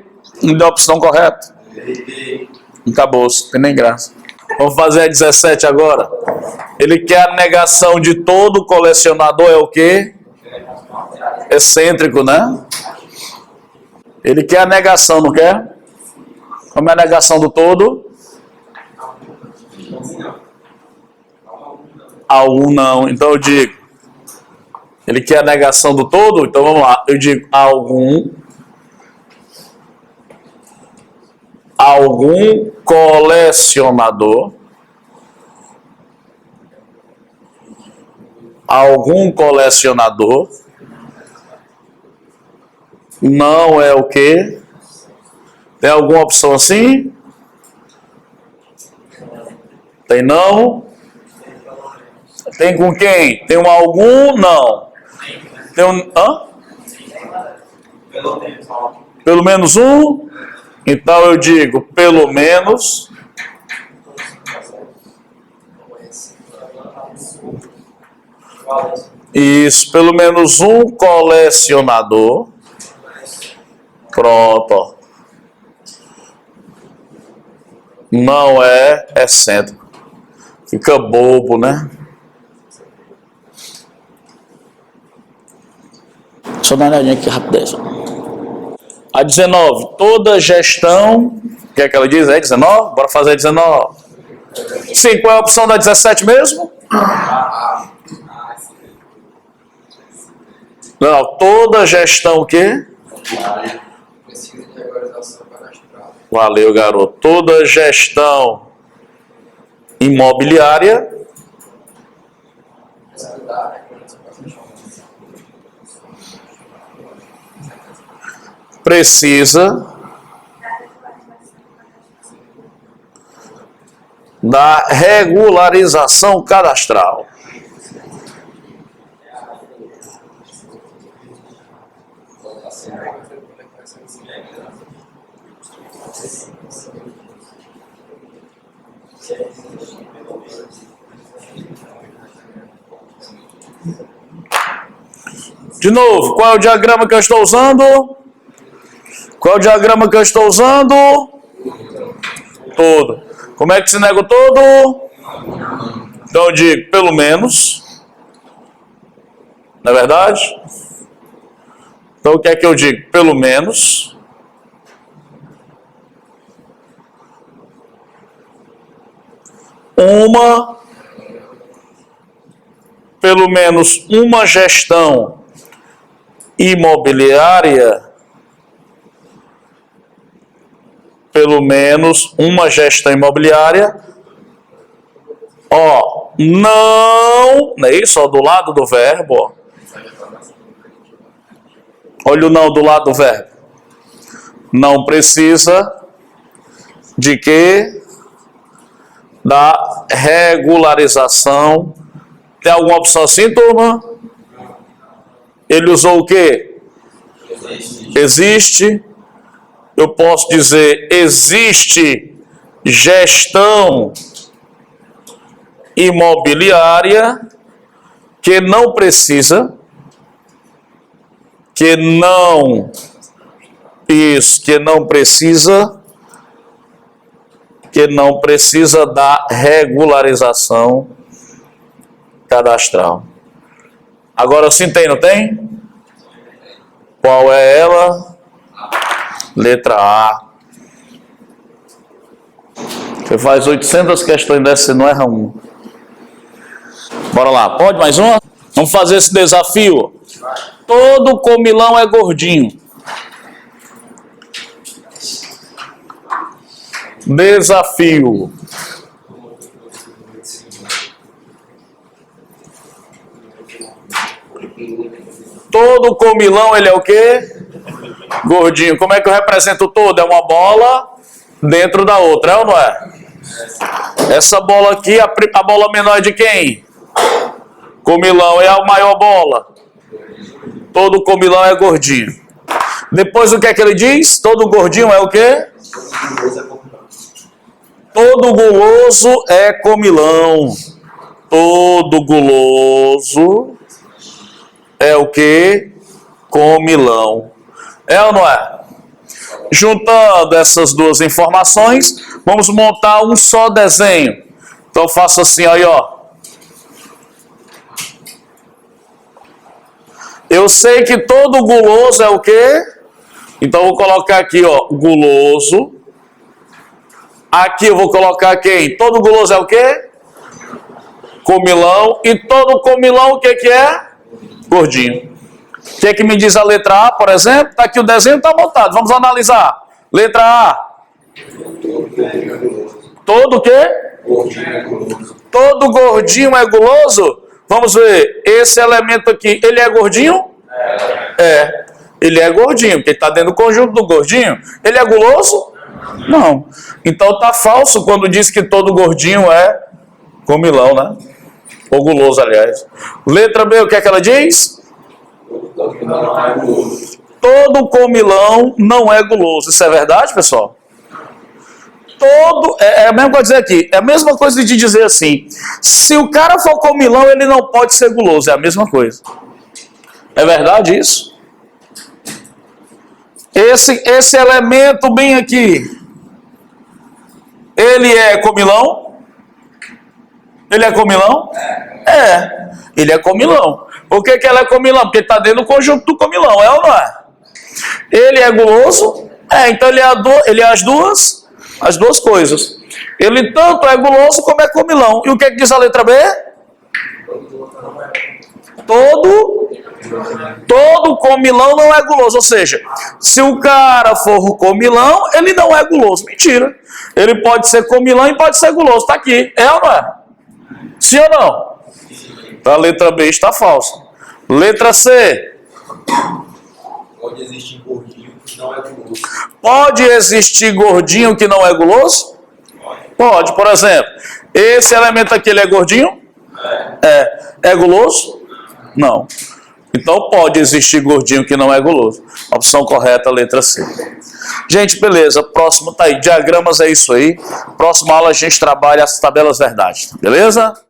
da opção correta. Acabou, não tem nem graça. Vamos fazer a 17 agora. Ele quer a negação de todo colecionador, é o quê? Excêntrico, né? Ele quer a negação, não quer? Como é a negação do todo? Algum não. Então eu digo, ele quer a negação do todo? Então vamos lá. Eu digo algum colecionador. Algum colecionador não é o quê? Tem alguma opção assim? Tem não? Tem com quem? Tem um algum? Não. Tem um... Hã? Pelo menos um? Então eu digo, pelo menos... Isso, pelo menos um colecionador. Pronto. Não é excêntrico. Fica bobo, né? Deixa eu dar uma olhadinha aqui rapidez. A 19. Toda gestão... O que é que ela diz? É 19? Bora fazer a 19. Sim, qual é a opção da 17 mesmo? Não, toda gestão o quê? Valeu, garoto. Toda gestão imobiliária precisa da regularização cadastral. De novo, qual é o diagrama que eu estou usando? Qual é o diagrama que eu estou usando? Todo. Como é que se nega o todo? Então eu digo pelo menos. Não é verdade? Então o que é que eu digo? Pelo menos. Pelo menos uma gestão imobiliária, não é isso, ó, do lado do verbo, ó. Olha o não do lado do verbo. Não precisa de quê? Da regularização. Tem alguma opção assim, turma? Ele usou o quê? Existe. Eu posso dizer, existe gestão imobiliária que não precisa, da regularização cadastral. Agora sim tem, não tem? Qual é ela? Letra A. Você faz 800 questões dessas, você não erra uma. Bora lá, pode mais uma? Vamos fazer esse desafio. Todo comilão é gordinho. Desafio. Todo comilão, ele é o quê? Gordinho. Como é que eu represento todo? É uma bola dentro da outra, é ou não é? Essa bola aqui, a bola menor é de quem? Comilão é a maior bola. Todo comilão é gordinho. Depois o que é que ele diz? Todo gordinho é o quê? Todo guloso é comilão. Todo guloso é o quê? Comilão. É ou não é? Juntando essas duas informações, vamos montar um só desenho. Então eu faço assim, aí, ó. Eu sei que todo guloso é o quê? Então eu vou colocar aqui, ó, guloso. Aqui eu vou colocar quem? Todo guloso é o quê? Comilão. E todo comilão o que que é? Gordinho. O que é que me diz a letra A, por exemplo? Está aqui o desenho, está montado. Vamos analisar. Letra A. Todo o quê? Todo gordinho é guloso? Vamos ver. Esse elemento aqui, ele é gordinho? É. Ele é gordinho, porque está dentro do conjunto do gordinho. Ele é guloso? Não. Então está falso quando diz que todo gordinho é comilão, né? Ou guloso, aliás. Letra B, o que é que ela diz? Todo comilão não é guloso. Isso é verdade, pessoal? É a mesma coisa dizer aqui. É a mesma coisa de dizer assim. Se o cara for comilão, ele não pode ser guloso. É a mesma coisa. É verdade isso? Esse elemento bem aqui, ele é comilão? Ele é comilão? É. Ele é comilão. Por que ele é comilão? Porque está dentro do conjunto do comilão, é ou não é? Ele é guloso? É, então ele é as duas coisas. Ele tanto é guloso como é comilão. E o que diz a letra B? Todo comilão não é guloso. Ou seja, se o cara for comilão, ele não é guloso. Mentira. Ele pode ser comilão e pode ser guloso. Está aqui. É ou não é? Sim ou não? A letra B está falsa. Letra C. Pode existir gordinho que não é guloso. Pode existir gordinho que não é guloso? Pode. Por exemplo, esse elemento aqui, ele é gordinho? É guloso? Não. Então pode existir gordinho que não é guloso. Opção correta, letra C. Gente, beleza. Próximo tá aí. Diagramas é isso aí. Próxima aula a gente trabalha as tabelas verdade. Beleza?